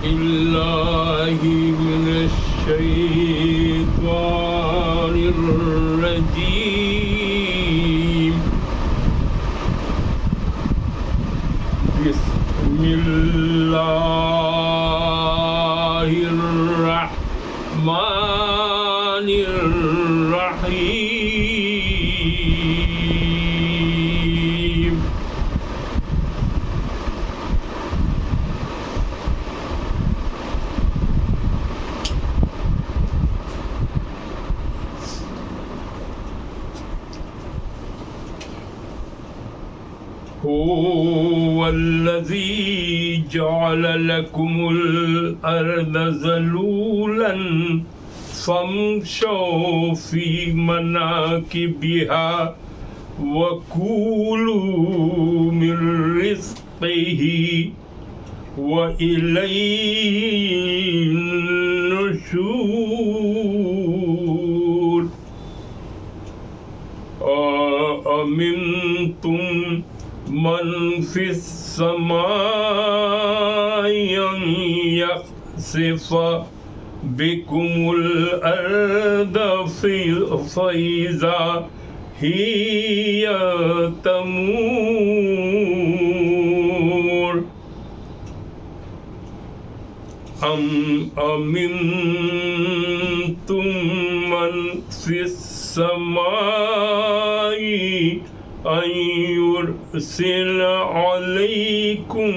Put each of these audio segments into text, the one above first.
بالله من الشيطان الرجيم. بسم الله الرحمن الرحيم. هو الذي جعل لكم الأرض ذلولا فامشوا في مناكبها وكلوا من رزقه وإليه النشور. أأمنتم من في السماء أن يخسف بكم الأرض فإذا هي تمور أم أمنتم من في السماء أن يرسل عليكم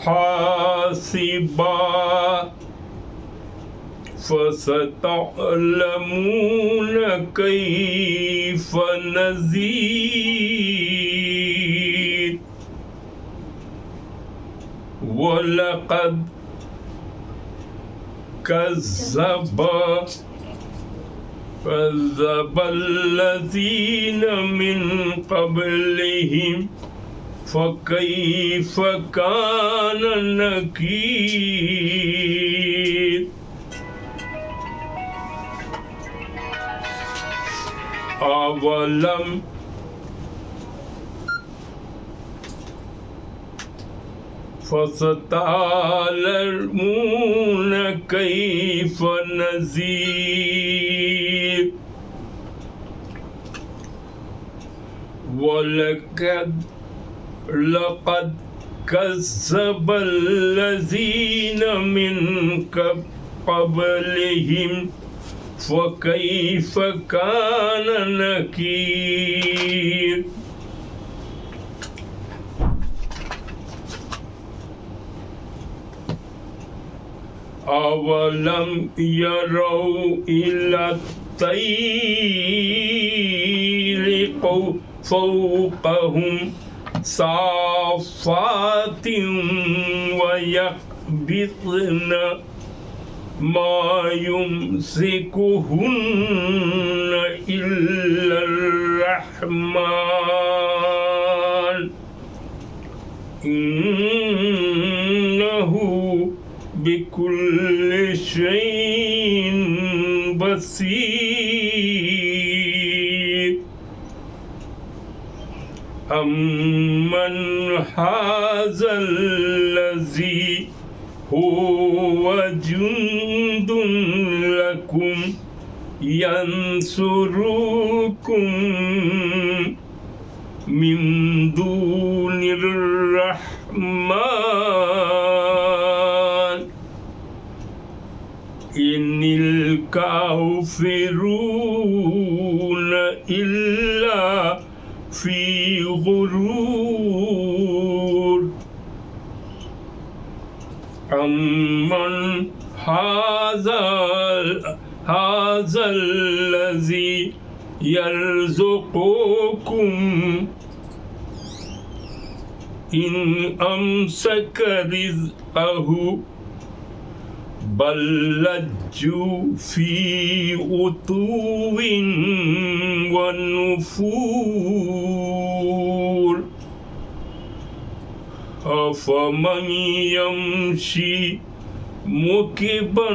حاصبا فستعلمون كيف نذير. ولقد كذب الذين من قبلهم فكيف كان نكير. أولم فستعلمون كيف نذير. لقد كذب الذين من قبلهم فكيف كان نكير. أولم يروا إلى الطير فوقهم صافات ويقبضن ما يمسكهن إلا الرحمن إنه بكل شيء بصير. أمن هذا الذي هو جند لكم ينصركم من دون الرحمن إن الكافرون إلا في غرور. أمن هذا الذي يرزقكم إن أمسك رزقه بل لجوا في عتو ونفور. أفمن يمشي مكبا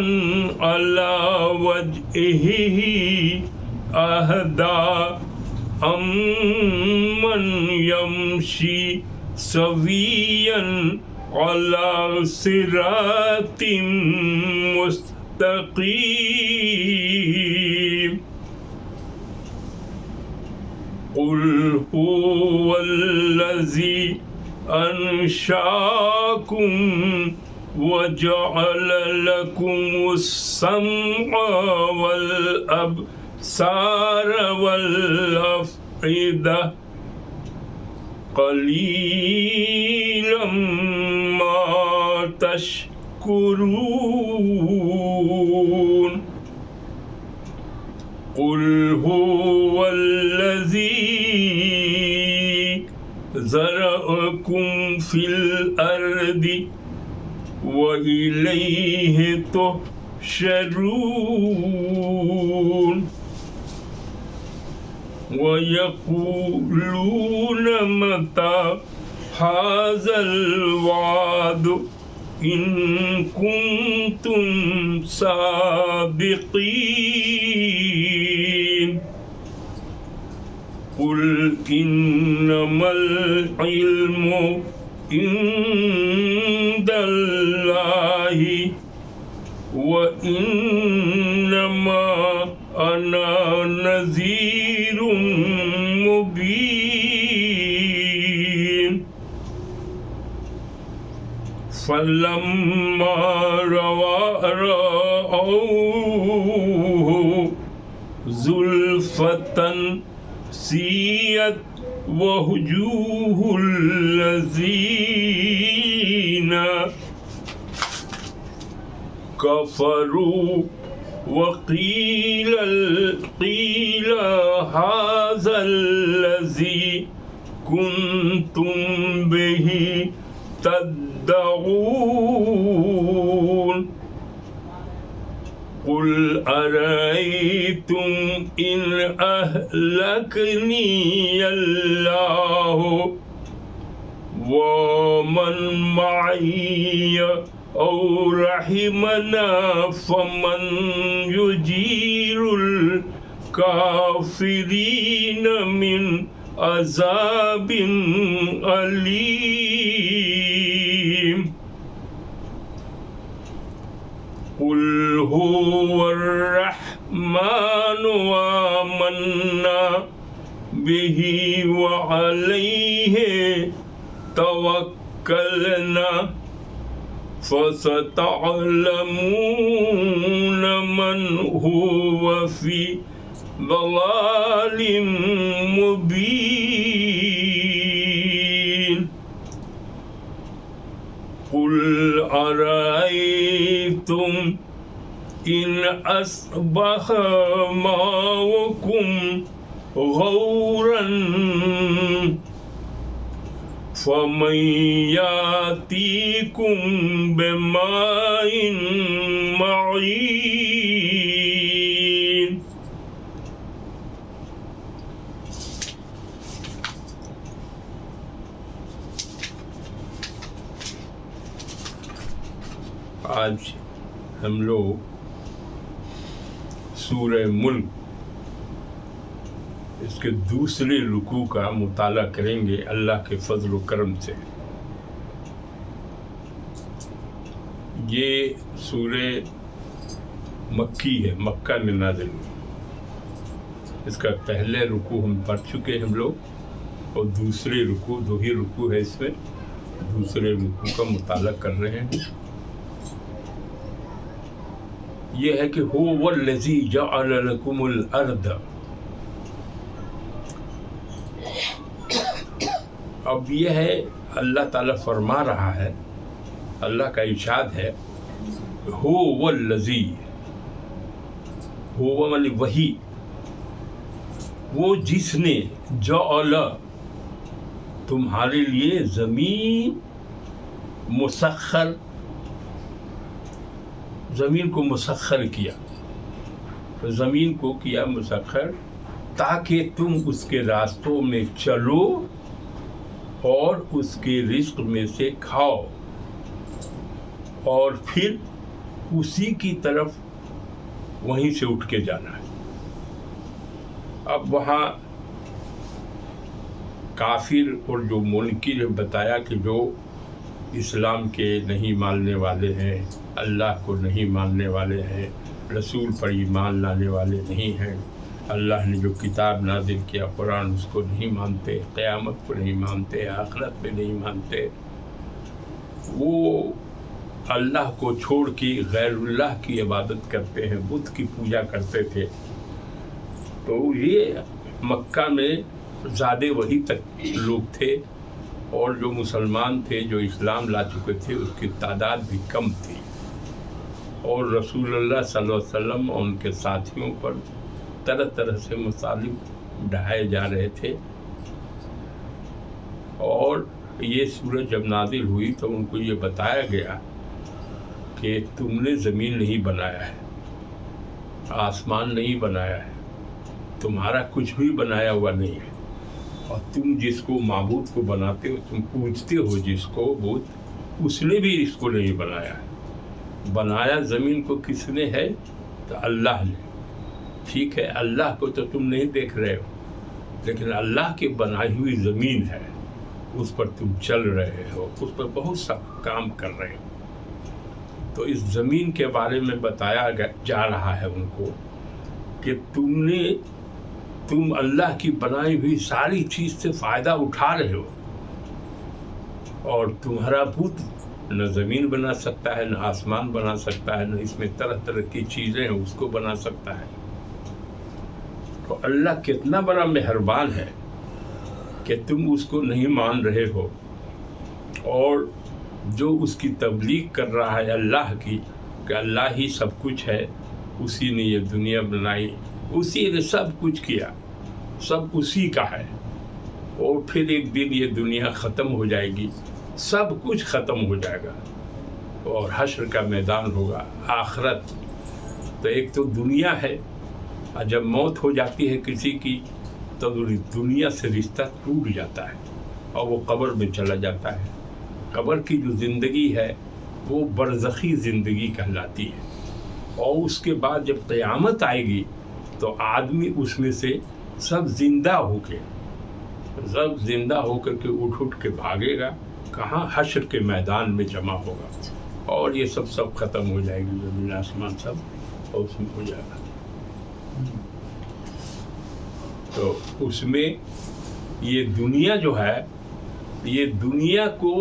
على وجهه أهدى أمن يمشي سويا على صراط مستقيم قل هو الذي أنشأكم وجعل لكم السمع والأبصار والأفئدة قليلا ما تشكرون قل هو الذي ذرأكم في الأرض وإليه تحشرون ويقولون متى هذا الوعد إن كنتم صادقين قل إنما العلم عند الله وإنما أنا نذير مبين فلما رأوه زلفة سيئت ووجوه الذين كفروا وقيل هذا الذي كنتم به تدعون قل أرأيتم إن أهلكني الله ومن معي أو رحمنا فمن يجير الكافرين من عذاب أليم قل هو الرحمن وآمنا به وعليه توكلنا فستعلمون من هو في ضلال مبين قل أرأيتم إن أصبح ماؤكم غورا فمن يأتيكم بماء معين آج ہم لوگ سورہ ملک اس کے دوسرے رکوع کا مطالعہ کریں گے اللہ کے فضل و کرم سے۔ یہ سورہ مکی ہے، مکہ میں نازل ہوئی۔ اس کا پہلے رکوع ہم پڑھ چکے ہم لوگ، اور دوسرے رکوع، دو ہی رکوع ہے اس میں، دوسرے رکوع کا مطالعہ کر رہے ہیں۔ یہ ہے کہ هو الذی جعل لکم الارض، اب یہ ہے اللہ تعالیٰ فرما رہا ہے، اللہ کا ارشاد ہے هو الذی، هو معنی وہی، وہ جس نے جعل تمہارے لیے زمین مسخر، زمین کو مسخر کیا، زمین کو کیا مسخر تاکہ تم اس کے راستوں میں چلو اور اس کے رزق میں سے کھاؤ اور پھر اسی کی طرف وہیں سے اٹھ کے جانا ہے۔ اب وہاں کافر اور جو منکر بتایا کہ جو اسلام کے نہیں ماننے والے ہیں، اللہ کو نہیں ماننے والے ہیں، رسول پر ایمان لانے والے نہیں ہیں، اللہ نے جو کتاب نازل کیا قرآن اس کو نہیں مانتے، قیامت کو نہیں مانتے، آخرت پہ نہیں مانتے، وہ اللہ کو چھوڑ کے غیر اللہ کی عبادت کرتے ہیں، بت کی پوجا کرتے تھے. تو یہ مکہ میں زیادہ وہی تک لوگ تھے، اور جو مسلمان تھے جو اسلام لا چکے تھے اس کی تعداد بھی کم تھی، اور رسول اللہ صلی اللہ علیہ وسلم اور ان کے ساتھیوں پر طرح طرح سے مصالح ڈھائے جا رہے تھے. اور یہ سورج جب نازل ہوئی تو ان کو یہ بتایا گیا کہ تم نے زمین نہیں بنایا ہے، آسمان نہیں بنایا ہے، تمہارا کچھ بھی بنایا ہوا نہیں ہے، اور تم جس کو معبود کو بناتے ہو، تم پوجتے ہو جس کو بت، اس نے بھی اس کو نہیں بنایا ہے. بنایا زمین کو کس نے ہے؟ تو اللہ نے. ٹھیک ہے، اللہ کو تو تم نہیں دیکھ رہے ہو، لیکن اللہ کی بنائی ہوئی زمین ہے، اس پر تم چل رہے ہو، اس پر بہت سا کام کر رہے ہو. تو اس زمین کے بارے میں بتایا جا رہا ہے ان کو کہ تم اللہ کی بنائی ہوئی ساری چیز سے فائدہ اٹھا رہے ہو، اور تمہارا بت نہ زمین بنا سکتا ہے، نہ آسمان بنا سکتا ہے، نہ اس میں طرح طرح کی چیزیں ہیں اس کو بنا سکتا ہے. تو اللہ کتنا بڑا مہربان ہے کہ تم اس کو نہیں مان رہے ہو، اور جو اس کی تبلیغ کر رہا ہے اللہ کی کہ اللہ ہی سب کچھ ہے، اسی نے یہ دنیا بنائی، اسی نے سب کچھ کیا، سب اسی کا ہے، اور پھر ایک دن یہ دنیا ختم ہو جائے گی، سب کچھ ختم ہو جائے گا، اور حشر کا میدان ہوگا، آخرت. تو ایک تو دنیا ہے، اور جب موت ہو جاتی ہے کسی کی تو دنیا سے رشتہ ٹوٹ جاتا ہے، اور وہ قبر میں چلا جاتا ہے. قبر کی جو زندگی ہے وہ برزخی زندگی کہلاتی ہے، اور اس کے بعد جب قیامت آئے گی تو آدمی اس میں سے سب زندہ ہو کے اٹھ کے بھاگے گا. کہاں؟ حشر کے میدان میں جمع ہوگا، اور یہ سب ختم ہو جائے گی، زمین آسمان سب اور اس میں ہو جائے گا. تو اس میں یہ دنیا جو ہے، یہ دنیا کو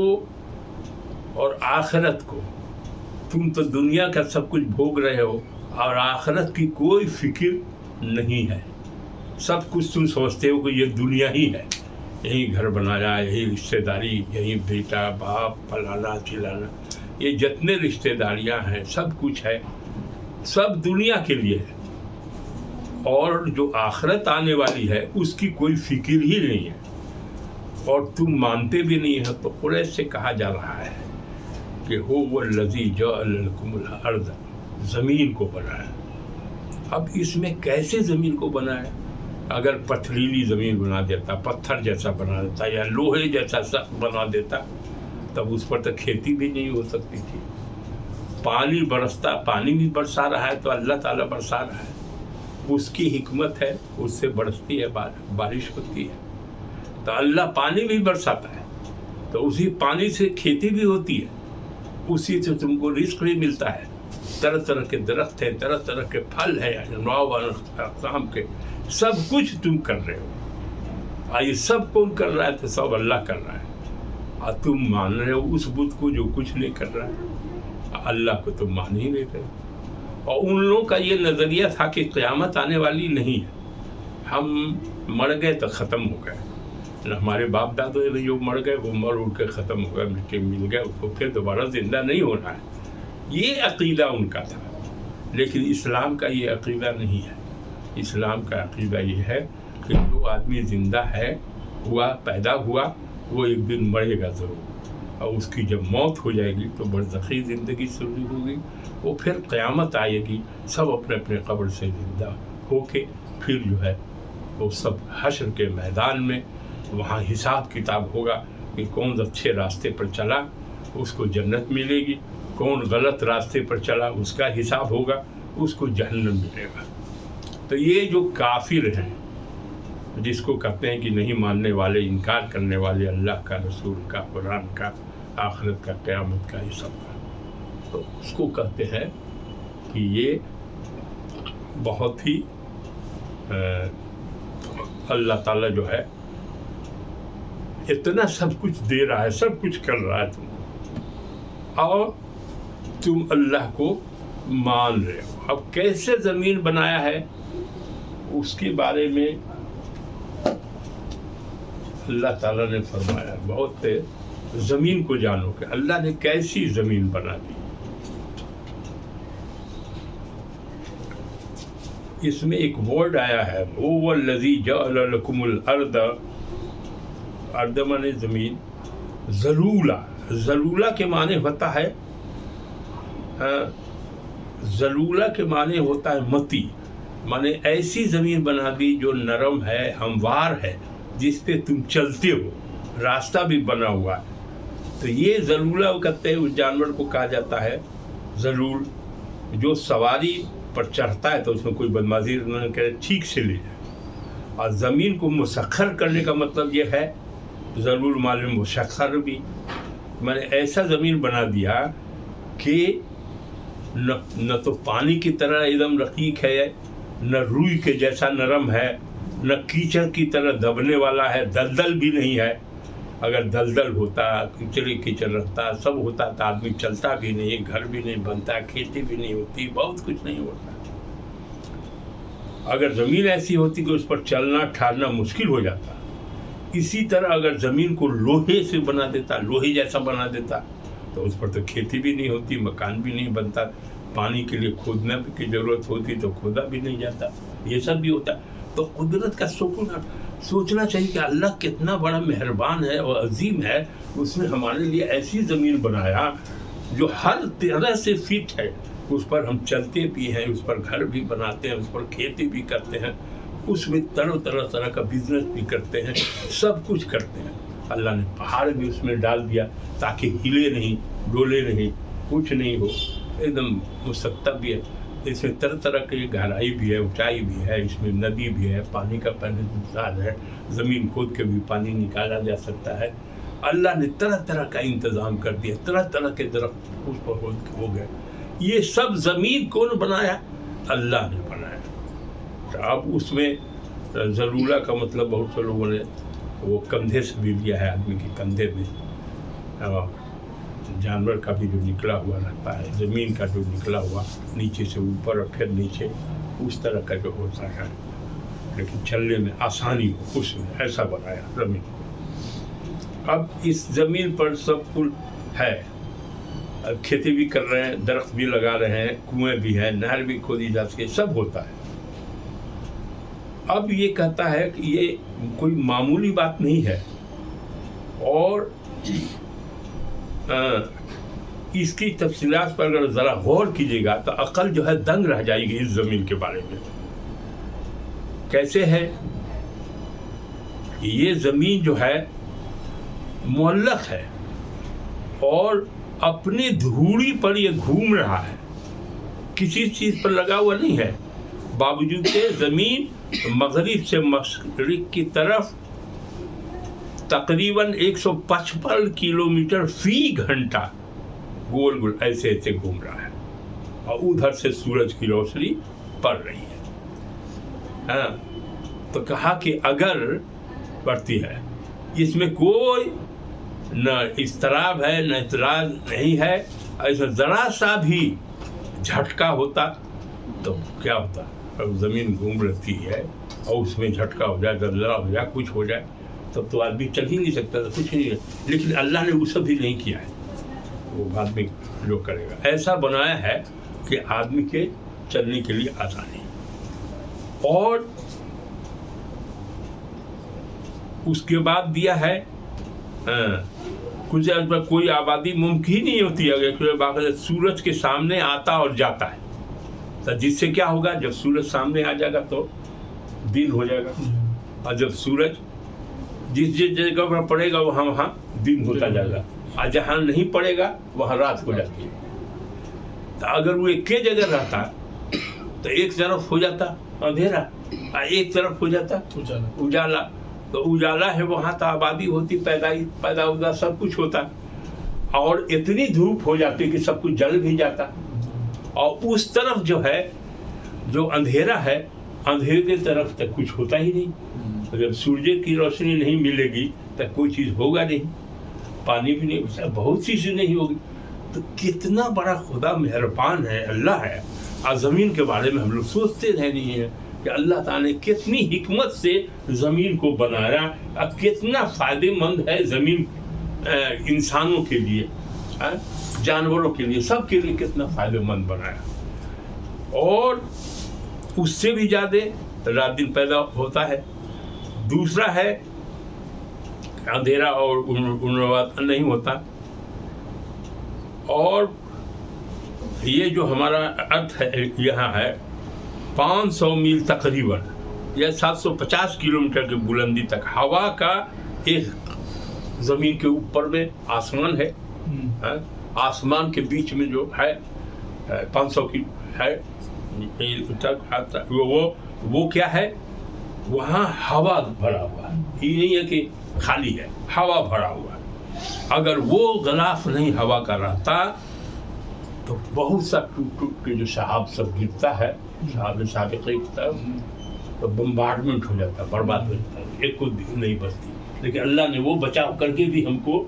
اور آخرت کو، تم تو دنیا کا سب کچھ بھوگ رہے ہو، اور آخرت کی کوئی فکر نہیں ہے. سب کچھ تم سمجھتے ہو کہ یہ دنیا ہی ہے، یہی گھر بنایا، یہی رشتہ داری، یہی بیٹا باپ پلانا چلانا، یہ جتنے رشتہ داریاں ہیں سب کچھ ہے، سب دنیا کے لیے ہے. اور جو آخرت آنے والی ہے اس کی کوئی فکر ہی نہیں ہے، اور تم مانتے بھی نہیں ہو. تو قریش سے کہا جا رہا ہے کہ هو الذی جعل لکم الارض، زمین کو بنایا. اب اس میں کیسے زمین کو بنایا؟ اگر پتھریلی زمین بنا دیتا، پتھر جیسا بنا دیتا، یا لوہے جیسا سخت بنا دیتا، تب اس پر تو کھیتی بھی نہیں ہو سکتی تھی. پانی برستا، پانی بھی برسا رہا ہے تو اللہ تعالیٰ برسا رہا ہے، اس کی حکمت ہے، اس سے برستی ہے بارش ہوتی ہے. تو اللہ پانی بھی برساتا ہے، تو اسی پانی سے کھیتی بھی ہوتی ہے، اسی سے تم کو رزق بھی ملتا ہے. طرح طرح کے درخت ہیں، طرح طرح کے پھل ہیں، انواع و اقسام کے، سب کچھ تم کر رہے ہو. یہ سب کون کر رہا ہے؟ تو سب اللہ کر رہا ہے، اور تم مان رہے ہو اس بت کو جو کچھ نہیں کر رہا ہے. اللہ کو تم مان ہی نہیں رہے. اور ان لوگوں کا یہ نظریہ تھا کہ قیامت آنے والی نہیں ہے، ہم مر گئے تو ختم ہو گئے، ہمارے باپ دادو جو مر گئے وہ مر اڑ کے ختم ہو گئے، مٹی مل گئے، اس کو پھر دوبارہ زندہ نہیں ہونا ہے. یہ عقیدہ ان کا تھا. لیکن اسلام کا یہ عقیدہ نہیں ہے. اسلام کا عقیدہ یہ ہے کہ جو آدمی زندہ ہے، پیدا ہوا، وہ ایک دن مرے گا ضرور، اور اس کی جب موت ہو جائے گی تو برزخی زندگی شروع ہوگی، وہ پھر قیامت آئے گی، سب اپنے اپنے قبر سے زندہ ہو کے پھر جو ہے وہ سب حشر کے میدان میں وہاں حساب کتاب ہوگا کہ کون اچھے راستے پر چلا اس کو جنت ملے گی، کون غلط راستے پر چلا اس کا حساب ہوگا، اس کو جہنم ملے گا. تو یہ جو کافر ہیں، جس کو کہتے ہیں کہ نہیں ماننے والے، انکار کرنے والے اللہ کا، رسول کا، قرآن کا، آخرت کا, قیامت کا, یہ سب کا. تو اس کو کہتے ہیں کہ یہ بہت ہی اللہ تعالیٰ جو ہے اتنا سب کچھ دے رہا ہے, سب کچھ کر رہا ہے تم, اور تم اللہ کو مان رہے ہو. اب کیسے زمین بنایا ہے اس کے بارے میں اللہ تعالیٰ نے فرمایا بہت, زمین کو جانو کہ اللہ نے کیسی زمین بنا دی. اس میں ایک ورڈ آیا ہے, هو الذی جعل لکم الارض, ارض مانے زمین, ذلولا, ذلولا کے معنی ہوتا ہے, ذلولا کے معنی ہوتا ہے متی, مانے ایسی زمین بنا دی جو نرم ہے, ہموار ہے, جس پہ تم چلتے ہو, راستہ بھی بنا ہوا ہے. تو یہ ذلولا کہتے ہیں, اس جانور کو کہا جاتا ہے ذلول, جو سواری پر چڑھتا ہے تو اس میں کوئی بدمعاشی نہ کرے, ٹھیک سے لے جائے. اور زمین کو مسخر کرنے کا مطلب یہ ہے, ذلول معنی مسخر بھی, میں نے ایسا زمین بنا دیا کہ نہ تو پانی کی طرح ایک دم رقیق ہے, نہ روئی کے جیسا نرم ہے, نہ کیچڑ کی طرح دبنے والا ہے, دلدل بھی نہیں ہے. اگر دلدل ہوتا, کیچڑ رہتا, سب ہوتا تو آدمی چلتا بھی نہیں, گھر بھی نہیں بنتا, کھیتی بھی نہیں ہوتی, بہت کچھ نہیں ہوتا. اگر زمین ایسی ہوتی کہ اس پر چلنا ٹھہرنا مشکل ہو جاتا. اسی طرح اگر زمین کو لوہے سے بنا دیتا, لوہے جیسا بنا دیتا, تو اس پر تو کھیتی بھی نہیں ہوتی, مکان بھی نہیں بنتا, پانی کے لیے کھودنا کی ضرورت ہوتی تو کھودا بھی نہیں جاتا, یہ سب بھی ہوتا. تو قدرت کا سوچنا چاہیے کہ اللہ کتنا بڑا مہربان ہے اور عظیم ہے. اس نے ہمارے لیے ایسی زمین بنایا جو ہر طرح سے فٹ ہے, اس پر ہم چلتے بھی ہیں, اس پر گھر بھی بناتے ہیں, اس پر کھیتی بھی کرتے ہیں, اس میں طرح کا بزنس بھی کرتے ہیں, سب کچھ کرتے ہیں. اللہ نے پہاڑ بھی اس میں ڈال دیا تاکہ ہلے نہیں, ڈولے نہیں, کچھ نہیں ہو, ایک دم مستقب بھی ہے. اس میں طرح کی گہرائی بھی ہے, اونچائی بھی ہے, اس میں ندی بھی ہے, پانی کا پہلے انتظار ہے, زمین کھود کے بھی پانی نکالا جا سکتا ہے. اللہ نے طرح کا انتظام کر دیا, طرح کے درخت اس پر ہو گئے. یہ سب زمین کون بنایا؟ اللہ نے بنایا. اب اس میں ذلولا کا مطلب بہت سے لوگوں نے وہ کندھے سے بھی لیا ہے, آدمی کے کندھے میں جانور کا بھی جو نکلا ہوا رہتا ہے, زمین کا جو نکلا ہوا نیچے سے اوپر اور پھر نیچے, اس طرح کا جو ہوتا ہے, لیکن چلنے میں آسانی ہو, اس میں ایسا بنایا زمین. اب اس زمین پر سب کچھ ہے, کھیتی بھی کر رہے ہیں, درخت بھی لگا رہے ہیں, کنویں بھی ہیں, نہر بھی کھودی جا سکے, سب ہوتا ہے. اب یہ کہتا ہے کہ یہ کوئی معمولی بات نہیں ہے, اور اس کی تفصیلات پر اگر ذرا غور کیجیے گا تو عقل جو ہے دنگ رہ جائے گی اس زمین کے بارے میں. کیسے ہے؟ یہ زمین جو ہے معلق ہے اور اپنی دھوڑی پر یہ گھوم رہا ہے, کسی چیز پر لگا ہوا نہیں ہے, باوجود کہ زمین مغرب سے مشرق کی طرف تقریباً 155 کلومیٹر فی گھنٹہ گول گول ایسے گھوم رہا ہے, اور ادھر سے سورج کی روشنی پڑ رہی ہے. ہاں, تو کہا کہ اگر پڑتی ہے, اس میں کوئی نہ اضطراب ہے نہ اعتراض نہیں ہے. ایسا ذرا سا بھی جھٹکا ہوتا تو کیا ہوتا, اب زمین گھوم رہتی ہے اور اس میں جھٹکا ہو جائے, زلزلہ ہو جائے, کچھ ہو جائے, تب تو آدمی چل ہی نہیں سکتا تھا, کچھ نہیں. لیکن اللہ نے وہ سب بھی نہیں کیا ہے, وہ آدمی جو کرے گا. ایسا بنایا ہے کہ آدمی کے چلنے کے لیے آسانی, اور اس کے بعد دیا ہے کچھ پر کوئی آبادی ممکن نہیں ہوتی ہے, سورج کے سامنے آتا اور جاتا ہے. تو جس سے کیا ہوگا, جب سورج سامنے آ جائے گا تو دن ہو جائے گا, اور جب سورج جس جگہ پر پڑے گا وہاں دن ہوتا جائے گا, اور جہاں نہیں پڑے گا وہاں رات ہو جاتی ہے. تو اگر وہ ایک ہی جگہ رہتا تو ایک طرف ہو جاتا اندھیرا, ایک طرف ہو جاتا اجالا. تو اجالا ہے وہاں تو آبادی ہوتی, پیدا سب کچھ ہوتا. اور اتنی دھوپ ہو جاتی کہ سب کچھ جل بھی جاتا، اور اس طرف جو ہے جو اندھیرا ہے، اندھیرے کی طرف تک کچھ ہوتا ہی نہیں. جب سورج کی روشنی نہیں ملے گی تو کوئی چیز ہوگا نہیں، پانی بھی نہیں، بہت سی چیز نہیں ہوگی. تو کتنا بڑا خدا مہربان ہے، اللہ ہے. اور زمین کے بارے میں ہم لوگ سوچتے رہ نہیں ہیں کہ اللہ تعالیٰ نے کتنی حکمت سے زمین کو بنایا، اور کتنا فائدے مند ہے زمین انسانوں کے لیے، جانوروں کے لیے، سب کے لیے کتنا فائدے مند بنایا. اور اس سے بھی زیادہ رات دن پیدا ہوتا ہے. دوسرا ہے اندھیرا اور نہیں ہوتا. اور یہ جو ہمارا ارتھ ہے یہاں ہے 500 میل تقریباً یا 750 کلومیٹر کی بلندی تک ہوا کا ایک زمین کے اوپر میں آسمان ہے. آسمان کے بیچ میں جو ہے 500 کی ہے وہ کیا ہے، وہاں ہوا بھرا ہوا ہے. یہ نہیں ہے کہ خالی ہے، ہوا بھرا ہوا ہے. اگر وہ غلاف نہیں ہوا کا رہتا تو بہت سا ٹوٹ ٹوٹ کے جو شہاب سب گرتا ہے، شہاب سابقہ گرتا ہے، تو بمبارڈمنٹ ہو جاتا ہے، برباد ہو جاتا ہے، ایک کو نہیں بچتی. لیکن اللہ نے وہ بچاؤ کر کے بھی ہم کو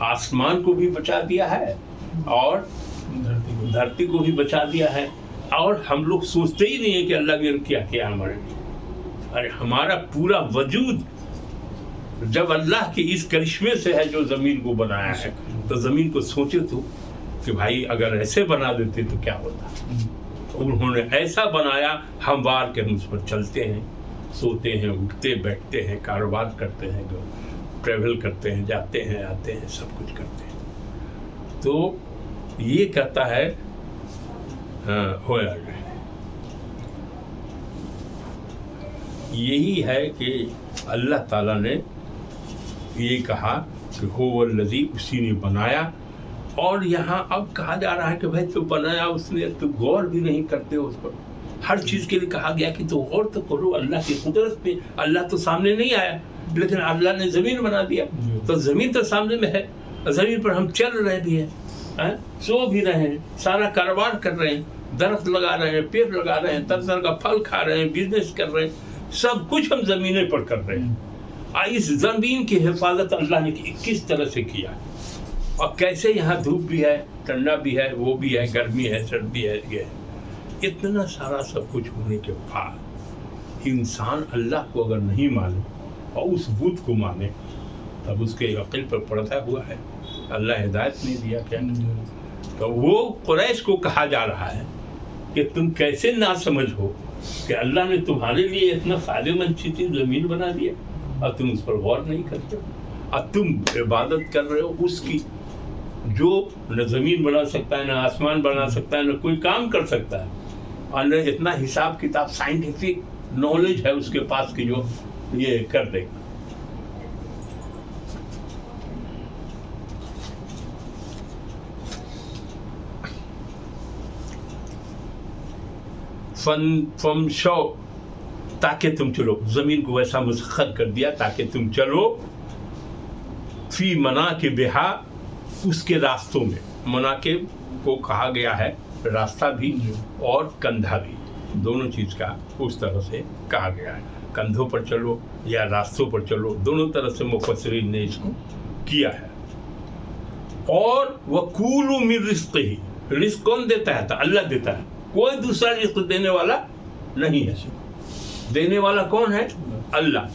آسمان کو بھی بچا دیا ہے اور دھرتی کو بھی بچا دیا ہے. اور ہم لوگ سوچتے ہی نہیں ہے کہ اللہ نے کیا کیا ہمارے لیے. ارے ہمارا پورا وجود جب اللہ کے اس کرشمے سے ہے جو زمین کو بنایا ہے، تو زمین کو سوچے تو کہ بھائی اگر ایسے بنا دیتے تو کیا ہوتا. انہوں نے ایسا بنایا، ہموار کے ہم اس پر چلتے ہیں، سوتے ہیں، اٹھتے بیٹھتے ہیں، کاروبار کرتے ہیں، ٹریول کرتے ہیں، جاتے ہیں، آتے ہیں، سب کچھ کرتے ہیں. تو یہ کہتا ہے ہویا گیا. یہی ہے کہ اللہ تعالیٰ نے یہ کہا کہ هو الذی، اسی نے بنایا. اور یہاں اب کہا جا رہا ہے کہ بھائی تو بنایا اس نے، تو غور بھی نہیں کرتے اس پر. ہر چیز کے لیے کہا گیا کہ تو غور تو کرو اللہ کی قدرت پہ. اللہ تو سامنے نہیں آیا، لیکن اللہ نے زمین بنا دیا، تو زمین تو سامنے میں ہے. زمین پر ہم چل رہے بھی ہیں، سو بھی رہے ہیں، سارا کاروبار کر رہے ہیں، درخت لگا رہے ہیں، پیڑ لگا رہے ہیں، طرح طرح کا پھل کھا رہے ہیں، بزنس کر رہے ہیں، سب کچھ ہم زمینیں پر کر رہے ہیں. اس زمین کی حفاظت اللہ نے کس طرح سے کیا، اور کیسے یہاں دھوپ بھی ہے، ٹھنڈا بھی ہے، وہ بھی ہے، گرمی ہے، سردی ہے. یہ اتنا سارا سب کچھ ہونے کے بعد انسان اللہ کو اگر نہیں مانے اور اس بت کو مانے، تب اس کے عقل پر پردہ ہوا ہے. اللہ ہدایت نہیں دیا کیا. تو وہ قریش کو کہا جا رہا ہے کہ تم کیسے نہ سمجھ ہو کہ اللہ نے تمہارے لیے اتنا فائدے مند چیز زمین بنا دیا اور تم اس پر غور نہیں کرتے، اور تم عبادت کر رہے ہو اس کی جو نہ زمین بنا سکتا ہے، نہ آسمان بنا سکتا ہے، نہ کوئی کام کر سکتا ہے، اور نہ اتنا حساب کتاب سائنٹیفک نالج ہے اس کے پاس کہ جو یہ کر دے گا. فمشو، تاکہ تم چلو، زمین کو ویسا مسخر کر دیا تاکہ تم چلو، فی مناکبہا، اس کے راستوں میں. مناکب کو کہا گیا ہے راستہ بھی اور کندھا بھی، دونوں چیز کا اس طرح سے کہا گیا ہے. کندھوں پر چلو یا راستوں پر چلو، دونوں طرح سے مفسرین نے اس کو کیا ہے. اور وَکُولُوا مِن رِزْقِهِ، رزق کون دیتا ہے؟ اللہ دیتا ہے، کوئی دوسرا رزق دینے والا نہیں ہے. دینے والا کون ہے؟ اللہ.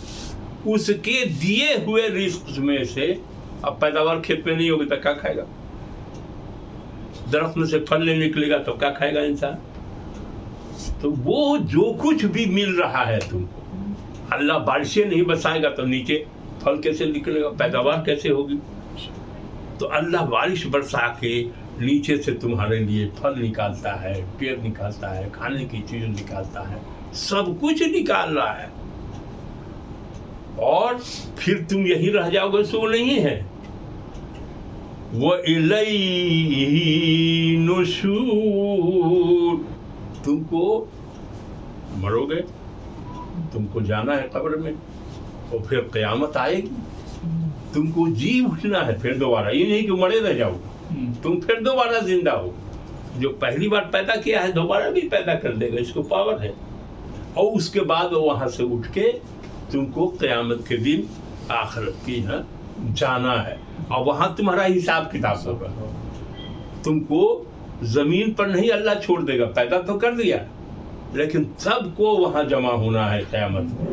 اس کے دیے ہوئے رزق میں سے، اب پیداوار کھیت میں نہیں ہوگی تو کیا کھائے گا؟ درخت میں سے پھل نہیں نکلے گا تو کیا کھائے گا انسان؟ تو وہ جو کچھ بھی مل رہا ہے تم کو، اللہ بارشیں نہیں برسائے گا تو نیچے پھل کیسے نکلے گا، پیداوار کیسے ہوگی؟ تو اللہ بارش برسا کے نیچے سے تمہارے لیے پھل نکالتا ہے، پیڑ نکالتا ہے، کھانے کی چیز نکالتا ہے، سب کچھ نکال رہا ہے. اور پھر تم یہی رہ جاؤ گے، سو نہیں ہے. وَإِلَيْهِ نُشُورٌ، تم کو مرو گے، تم کو جانا ہے قبر میں، اور پھر قیامت آئے گی، تم کو جی اٹھنا ہے پھر دوبارہ، یہ نہیں کہ مرے رہ جاؤ، تم پھر دوبارہ زندہ ہو. جو پہلی بار پیدا کیا ہے دوبارہ بھی پیدا کر دے گا، اس کو پاور ہے. اور اس کے بعد وہاں سے اٹھ کے تم کو قیامت کے دن آخرت کی جانا ہے، اور وہاں تمہارا حساب کتاب ہوگا. تم کو زمین پر نہیں اللہ چھوڑ دے گا، پیدا تو کر دیا لیکن سب کو وہاں جمع ہونا ہے قیامت میں.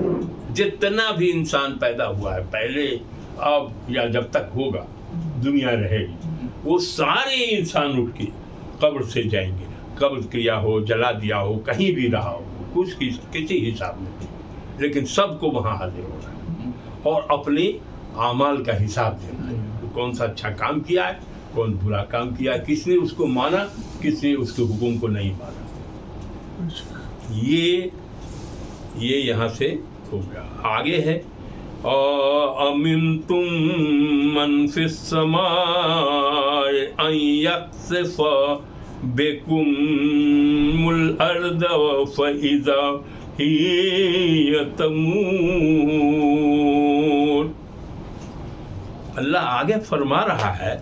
جتنا بھی انسان پیدا ہوا ہے پہلے اب یا جب تک ہوگا دنیا رہے گی، وہ سارے انسان اٹھ کے قبر سے جائیں گے. قبر کیا ہو، جلا دیا ہو، کہیں بھی رہا ہو، کچھ کسی حساب میں، لیکن سب کو وہاں حاضر ہونا ہے اور اپنے اعمال کا حساب دینا ہے. کون سا اچھا کام کیا ہے، کون برا کام کیا ہے، کس نے اس کو مانا، کس نے اس کے حکم کو نہیں مانا. یہ یہاں سے ہو گیا. آگے ہے أَأَمِنْتُمْ مَنْ فِي السَّمَاءِ أَنْ يَخْسِفَ بِكُمُ الْأَرْضَ فَإِذَا هِيَ تَمُورُ. اللہ آگے فرما رہا ہے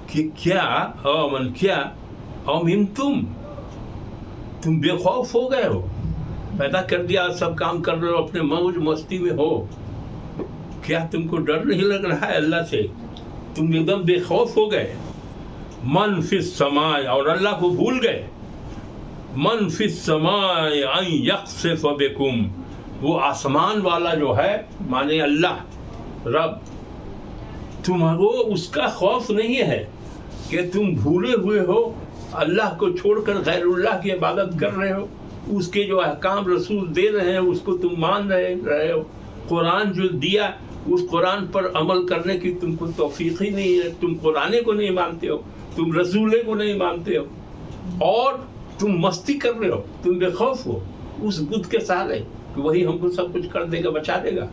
کہ کیا أَمِنْتُمْ، تم بے خوف ہو گئے ہو، پیدا کر دیا، سب کام کر رہے ہو، اپنے موج مستی میں ہو، کیا تم کو ڈر نہیں لگ رہا ہے اللہ سے؟ تم ایک دم بے خوف ہو گئے. من فی السماء، اور اللہ کو بھول گئے. من فی السماء ان یخسف بکم، وہ آسمان والا جو ہے مانے اللہ رب، تمہارو اس کا خوف نہیں ہے کہ تم بھولے ہوئے ہو، اللہ کو چھوڑ کر غیر اللہ کی عبادت کر رہے ہو، اس کے جو احکام رسول دے رہے ہیں اس کو تم مان رہے ہو، قرآن جو دیا اس قرآن پر عمل کرنے کی تم کو توفیق ہی نہیں ہے. تم قرآن کو نہیں مانتے ہو، تم رسول کو نہیں مانتے ہو، اور تم مستی کر رہے ہو، تم بے خوف ہو اس بدھ کے سہارے کہ وہی ہم کو سب کچھ کر دے گا، بچا دے گا.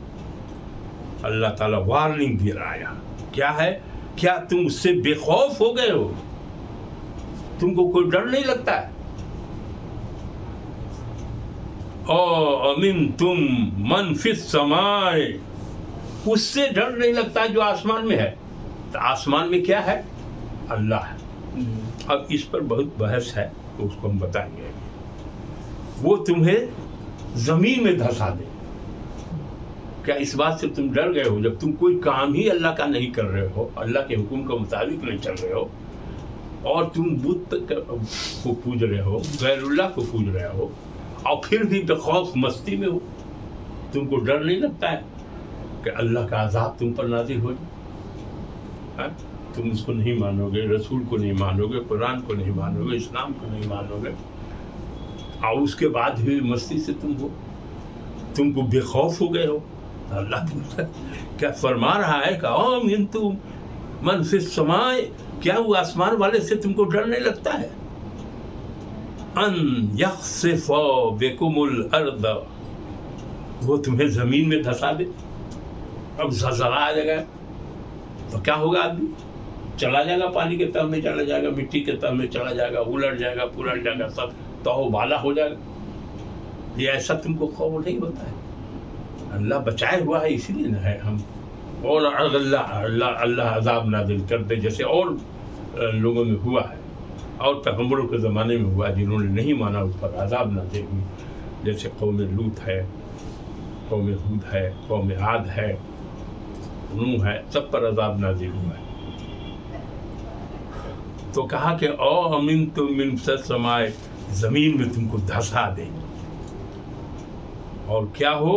اللہ تعالیٰ وارننگ دے رہا ہے. کیا ہے؟ کیا تم اس سے بے خوف ہو گئے ہو؟ تم کو کوئی ڈر نہیں لگتا ہے؟ أَأَمِنْتُمْ مَنْ فِي السَّمَاءِ، اس سے ڈر نہیں لگتا جو آسمان میں ہے. تو آسمان میں کیا ہے؟ اللہ ہے. اب اس پر بہت بحث ہے، اس کو ہم بتائیں گے. وہ تمہیں زمین میں دھسا دے. کیا اس بات سے تم ڈر گئے ہو جب تم کوئی کام ہی اللہ کا نہیں کر رہے ہو، اللہ کے حکم کے مطابق نہیں چل رہے ہو، اور تم بت کو پوج رہے ہو، غیر اللہ کو پوج رہے ہو، اور پھر بھی بے خوف مستی میں ہو؟ تم کو ڈر نہیں لگتا ہے کہ اللہ کا عذاب تم پر نازل ہو جائے؟ تم اس کو نہیں مانو گے، رسول کو نہیں مانو گے، قرآن کو نہیں مانو گے، اسلام کو نہیں مانو گے، اور اس کے بعد بھی مستی سے تم کو بے خوف ہو گئے ہو. اللہ کیا فرما رہا ہے کہ أَأَمِنْتُمْ مَنْ فِي السَّمَاءِ، کیا وہ آسمان والے سے تم کو ڈر نہیں لگتا ہے؟ ان یخسف بکم الارض، وہ تمہیں زمین میں دھسا دے. اب زلزلہ آ جائے گا تو کیا ہوگا؟ آدمی چلا جائے گا، پانی کے تہ میں چلا جائے گا، مٹی کے تہ میں چلا جائے گا، الٹ جائے گا، پلٹ جائے گا، سب تو بالا ہو جائے گا. یہ ایسا تم کو خوف نہیں ہوتا ہے؟ اللہ بچائے ہوا ہے، اسی لیے نہ ہے ہم. اور اللہ عذاب نازل کر دے جیسے اور لوگوں میں ہوا ہے، اور پیغمبروں کے زمانے میں ہوا جنہوں نے نہیں مانا اس پر عذاب نازل ہوئی، جیسے قوم لوط ہے، قوم ہود ہے، قوم عاد ہے، نوح ہے، سب پر عذاب نازل ہوا ہے. تو کہا کہ أَأَمِنْتُمْ مِنْ فِي السَّمَاءِ، زمین میں تم کو دھسا دے. اور کیا ہو؟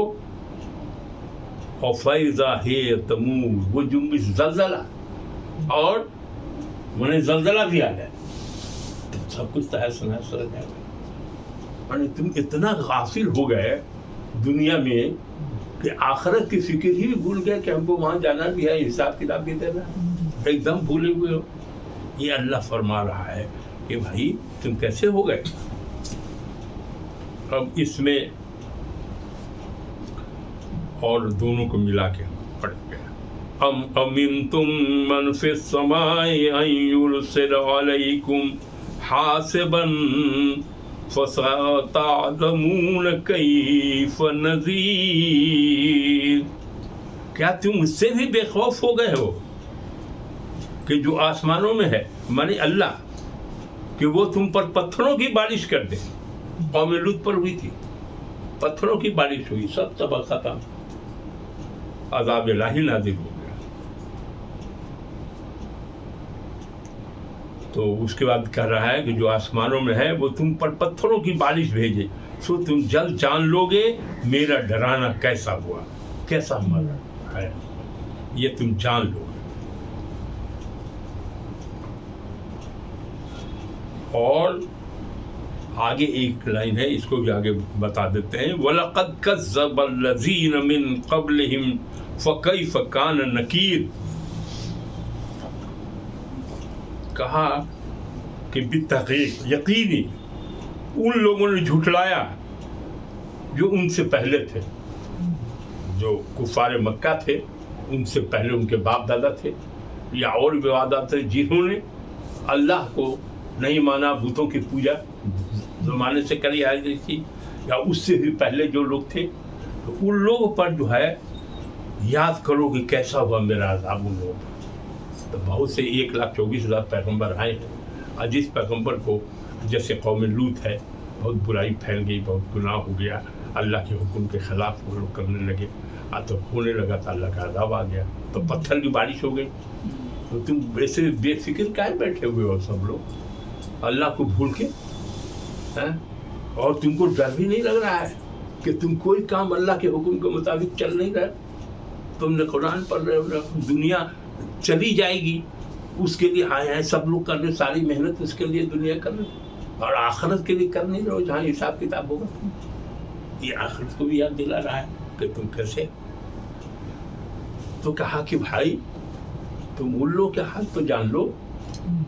فَإِذَا هِيَ تَمُورُ، وہ جنبش زلزلہ، اور انہیں زلزلہ بھی آ جائے، سب کچھ تہس نہس ہو جائے گا. یعنی تم اتنا غافل ہو گئے دنیا میں کہ آخرت کی فکر ہی بھول گئے کہ ہم کو وہاں جانا بھی ہے، حساب کتاب بھی دینا ہے، ایک دم بھولے ہوئے ہو. یہ اللہ فرما رہا ہے کہ بھائی تم کیسے ہو گئے. اب اس میں اور دونوں کو ملا کے پڑھ گیا. أَمِنْتُمْ مَنْ فِي السَّمَاءِ أَنْ يُرْسِلَ عَلَيْكُمْ حَاسِبًا فَسَتَعْلَمُونَ كَيْفَ نَذِيرِ. کیا تم اس سے بھی بے خوف ہو گئے ہو کہ جو آسمانوں میں ہے مانے اللہ کہ وہ تم پر پتھروں کی بارش کر دے؟ قوم لوط پر ہوئی تھی، پتھروں کی بارش ہوئی، سب تباہ ختم، عذاب الہی نازل ہو گیا۔ تو اس کے بعد کہہ رہا ہے کہ جو آسمانوں میں ہے وہ تم پر پتھروں کی بارش بھیجے، سو تم جلد جان لو گے میرا ڈرانا کیسا ہوا، کیسا ہمارا ہے، یہ تم جان لو۔ اور آگے ایک لائن ہے، اس کو بھی آگے بتا دیتے ہیں، وَلَقَدْ كَذَّبَ الَّذِينَ مِن قَبْلِهِمْ فَكَيْفَ كَانَ نَكِيرٌ۔ کہا کہ بالتحقیق یقینی ان لوگوں نے جھٹلایا جو ان سے پہلے تھے، جو کفار مکہ تھے، ان سے پہلے ان کے باپ دادا تھے یا اور بھی عادات تھے، جنہوں نے اللہ کو نہیں مانا، بتوں کی پوجا زمانے سے کری آ رہی تھی، یا اس سے بھی پہلے جو لوگ تھے، تو ان لوگوں پر جو ہے یاد کرو کہ کیسا ہوا میرا عذاب ان لوگوں پر۔ تو بہت سے 1,24,000 پیغمبر آئے ہیں، اور جس پیغمبر کو جیسے قوم لوط ہے، بہت برائی پھیل گئی، بہت گناہ ہو گیا، اللہ کے حکم کے خلاف وہ لوگ کرنے لگے، تو ہونے لگا تو اللہ کا عذاب آ گیا، تو پتھر کی بارش ہو گئی۔ تو تم ایسے بے فکر کائے بیٹھے ہوئے ہو سب لوگ اللہ کو بھول کے؟ اور تم کو ڈر بھی نہیں لگ رہا ہے کہ تم کوئی کام اللہ کے حکم کے مطابق چل نہیں رہے؟ تم نے قرآن پڑھ رہے ہو، دنیا چلی جائے گی اس کے لیے آئے ہیں سب لوگ کر رہے، ساری محنت اس کے لیے دنیا کر رہے، اور آخرت کے لیے کر نہیں رہو جہاں حساب کتاب ہوگا۔ یہ آخرت کو بھی یاد دلا رہا ہے کہ تم کیسے۔ تو کہا کہ بھائی تم ان لوگوں کے حال تو جان لو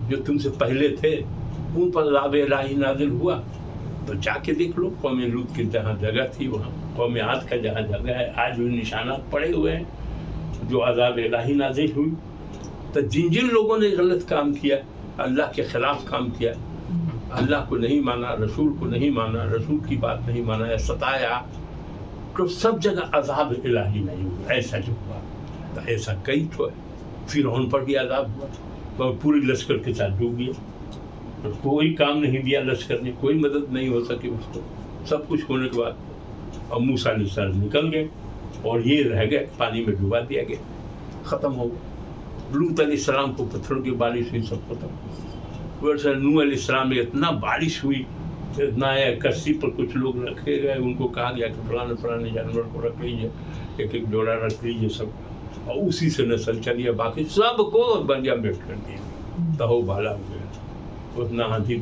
جو تم سے پہلے تھے، ان پر عذاب الہی نازل ہوا، تو جا کے دیکھ لو قوم لوط کی جہاں جگہ تھی، وہاں قوم عاد کا جہاں جگہ ہے، آج بھی نشانات پڑے ہوئے ہیں جو عذاب الہی نازل ہوئی۔ تو جن جن لوگوں نے غلط کام کیا، اللہ کے خلاف کام کیا، اللہ کو نہیں مانا، رسول کو نہیں مانا، رسول کی بات نہیں مانا یا ستایا، تو سب جگہ عذاب الہی نہیں ہوا، ایسا جو ہوا۔ تو ایسا کئی تو ہے، فرعون پر بھی عذاب ہوا، اور پوری لشکر کے ساتھ ڈوب گیا، کوئی کام نہیں دیا لشکر نے، کوئی مدد نہیں ہو سکی اس کو، سب کچھ ہونے کے بعد اب موسیٰ علیہ السلام نکل گئے اور یہ رہ گئے، پانی میں ڈبا دیا گیا، ختم ہو گیا۔ لوط علیہ السلام کو پتھروں کی بارش ہوئی، سب ختم۔ ویسے نوح علیہ السلام میں اتنا بارش ہوئی، اتنا کشتی پر کچھ لوگ رکھے گئے، ان کو کہا گیا کہ فلانے فلانے جانور کو رکھ لیجیے، ایک ایک جوڑا رکھ لیجیے سب، اور اسی سے نسل چلی ہے، باقی سب کو بنجا بیٹھ کر دیا، تہو بالا ہو گیا۔ اتنا آندھی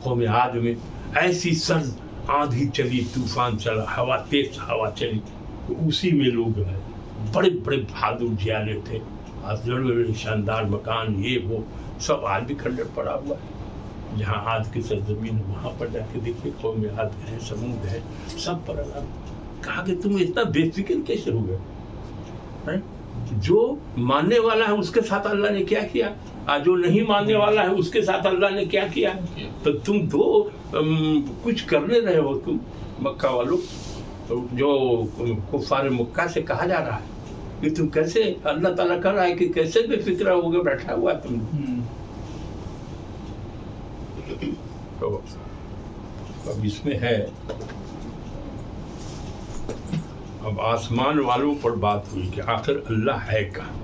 قوم عاد میں ایسی سرد آندھی چلی، طوفان چلا، ہوا تیز ہوا چلی، تو اسی میں لوگ ہیں بڑے بڑے بہادر جیالے تھے، بڑے بڑے شاندار مکان، یہ وہ سب آج بھی کھنڈر پڑا ہوا ہے۔ جہاں عاد کی سرزمین وہاں پر جا کے دیکھیے، قوم عاد ہے، سمود ہے، سب پر اللہ کہا کہ تم اتنا بے فکر کیسے ہو گئے؟ جو ماننے والا ہے اس کے ساتھ اللہ نے کیا کیا، اور جو نہیں ماننے والا ہے اس کے ساتھ اللہ نے کیا کیا۔ تو تم دو کچھ کرنے رہے ہو، تم مکہ والوں، جو کفار مکہ سے کہا جا رہا ہے کہ تم کیسے، اللہ تعالیٰ کہہ رہا ہے کہ کیسے بے فکر ہو گئے بیٹھا ہوا تم۔ تو اب اس میں ہے، اب آسمان والوں پر بات ہوئی کہ آخر اللہ ہے کہاں۔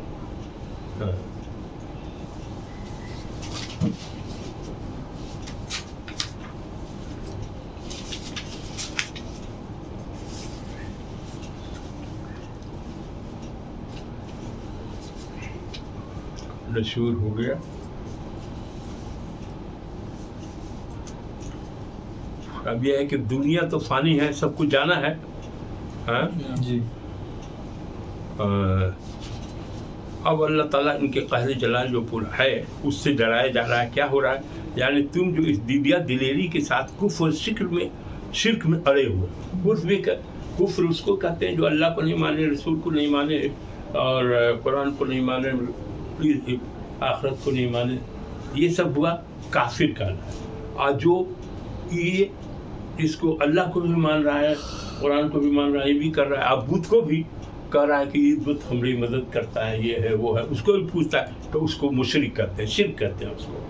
نشور ہو گیا، اب یہ ہے کہ دنیا تو فانی ہے، سب کچھ جانا ہے، جی۔ اب اللہ تعالیٰ ان کے قہر جلال جو پورا ہے اس سے ڈرایا جا رہا ہے۔ کیا ہو رہا ہے؟ یعنی تم جو اس دیدیا دلیری کے ساتھ کفر شرک میں اڑے ہوئے، کفر اس کو کہتے ہیں جو اللہ کو نہیں مانے، رسول کو نہیں مانے، اور قرآن کو نہیں مانے، آخرت کو نہیں مانے، یہ سب ہوا کافر کا ہے۔ اور جو یہ اس کو اللہ کو بھی مان رہا ہے، قرآن کو بھی مان رہا ہے، یہ بھی کر رہا ہے، اب بدھ کو بھی کہہ رہا ہے کہ یہ بت ہماری مدد کرتا ہے، یہ ہے وہ ہے، اس کو بھی پوچھتا ہے تو اس کو مشرک کرتے ہیں، شرک کرتے ہیں اس کو.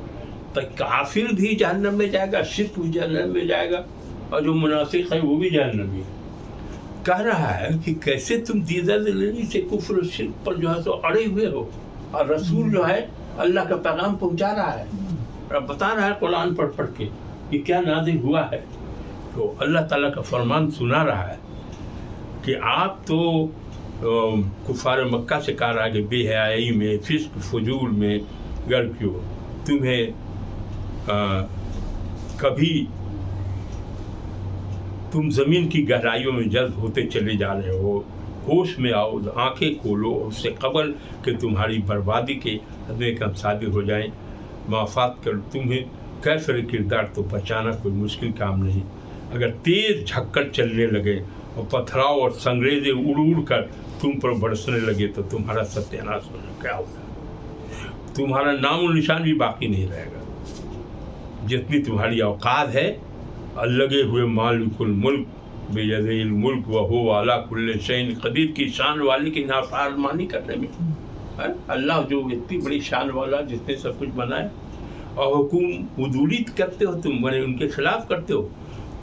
تو کافر بھی جہنم میں جائے گا، شرک بھی جہنم میں جائے گا، اور جو منافق ہے وہ بھی جہنم میں. کہہ رہا ہے کہ کیسے تم دیدہ دلی سے کفر و شرک پر جو ہے تو اڑے ہوئے ہو، اور رسول جو ہے اللہ کا پیغام پہنچا رہا ہے اور بتا رہا ہے قرآن پڑھ پڑھ کے کہ کیا نازل ہوا ہے. تو اللہ تعالیٰ کا فرمان سنا رہا ہے کہ آپ تو کفار مکہ سے کہا رہا کہ بے حیائی میں، فسق فجور میں غرق ہو، تمہیں کبھی تم زمین کی گہرائیوں میں جذب ہوتے چلے جا رہے ہو، ہوش میں آؤ، آنکھیں کھولو، اس سے قبل کہ تمہاری بربادی کے حدیں کم صادر ہو جائیں. معافات کر تمہیں کیفر کردار تو بچانا کوئی مشکل کام نہیں. اگر تیز جھکڑ چلنے لگے اور پتھراؤ اور سنگریزے اڑ اڑ کر تم پر برسنے لگے تو تمہارا ستیاناش ہونا کیا ہوگا؟ تمہارا نام و نشان بھی باقی نہیں رہے گا. جتنی تمہاری اوقات ہے، لگے ہوئے مالک الملک بیدہ الملک وہو علی کل شیء قدیر کی شان والے کی نافرمانی کرنے میں. اللہ جو اتنی بڑی شان والا جس نے سب کچھ بنایا، اور حکم عدولیت کرتے ہو تم، بنے ان کے خلاف کرتے ہو.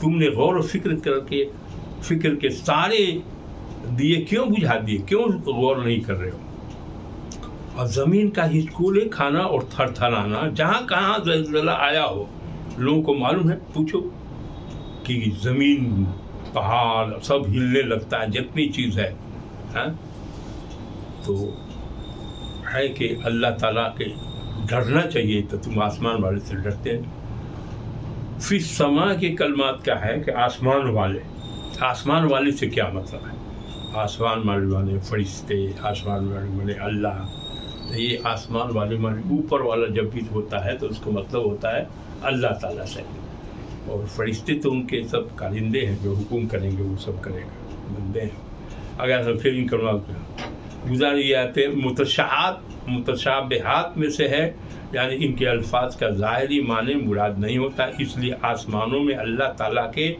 تم نے غور و فکر کر کے فکر کے سارے دیے کیوں بجھا دیے؟ کیوں غور نہیں کر رہے ہو؟ اور زمین کا ہچکولے کھانا اور تھر تھرانا، جہاں کہاں زلزلہ آیا ہو لوگوں کو معلوم ہے. پوچھو کہ زمین پہاڑ سب ہلنے لگتا ہے، جتنی چیز ہے. تو ہے کہ اللہ تعالیٰ کے ڈرنا چاہیے. تو تم آسمان والے سے ڈرتے ہیں. فی السماء کے کلمات کیا ہے کہ آسمان والے. آسمان والے سے کیا مطلب ہے؟ آسمان والے مانے فرشتے، آسمان والے مانے اللہ. یہ آسمان والے مانے اوپر والا جب بھی ہوتا ہے تو اس کا مطلب ہوتا ہے اللہ تعالیٰ سے. اور فرشتے تو ان کے سب کارندے ہیں، جو حکم کریں گے وہ سب کرے گا، بندے ہیں. اگر پھر ان کلمات گزاری یہ آتے متشابہات میں سے ہے، یعنی ان کے الفاظ کا ظاہری معنی مراد نہیں ہوتا. اس لیے آسمانوں میں اللہ تعالیٰ کے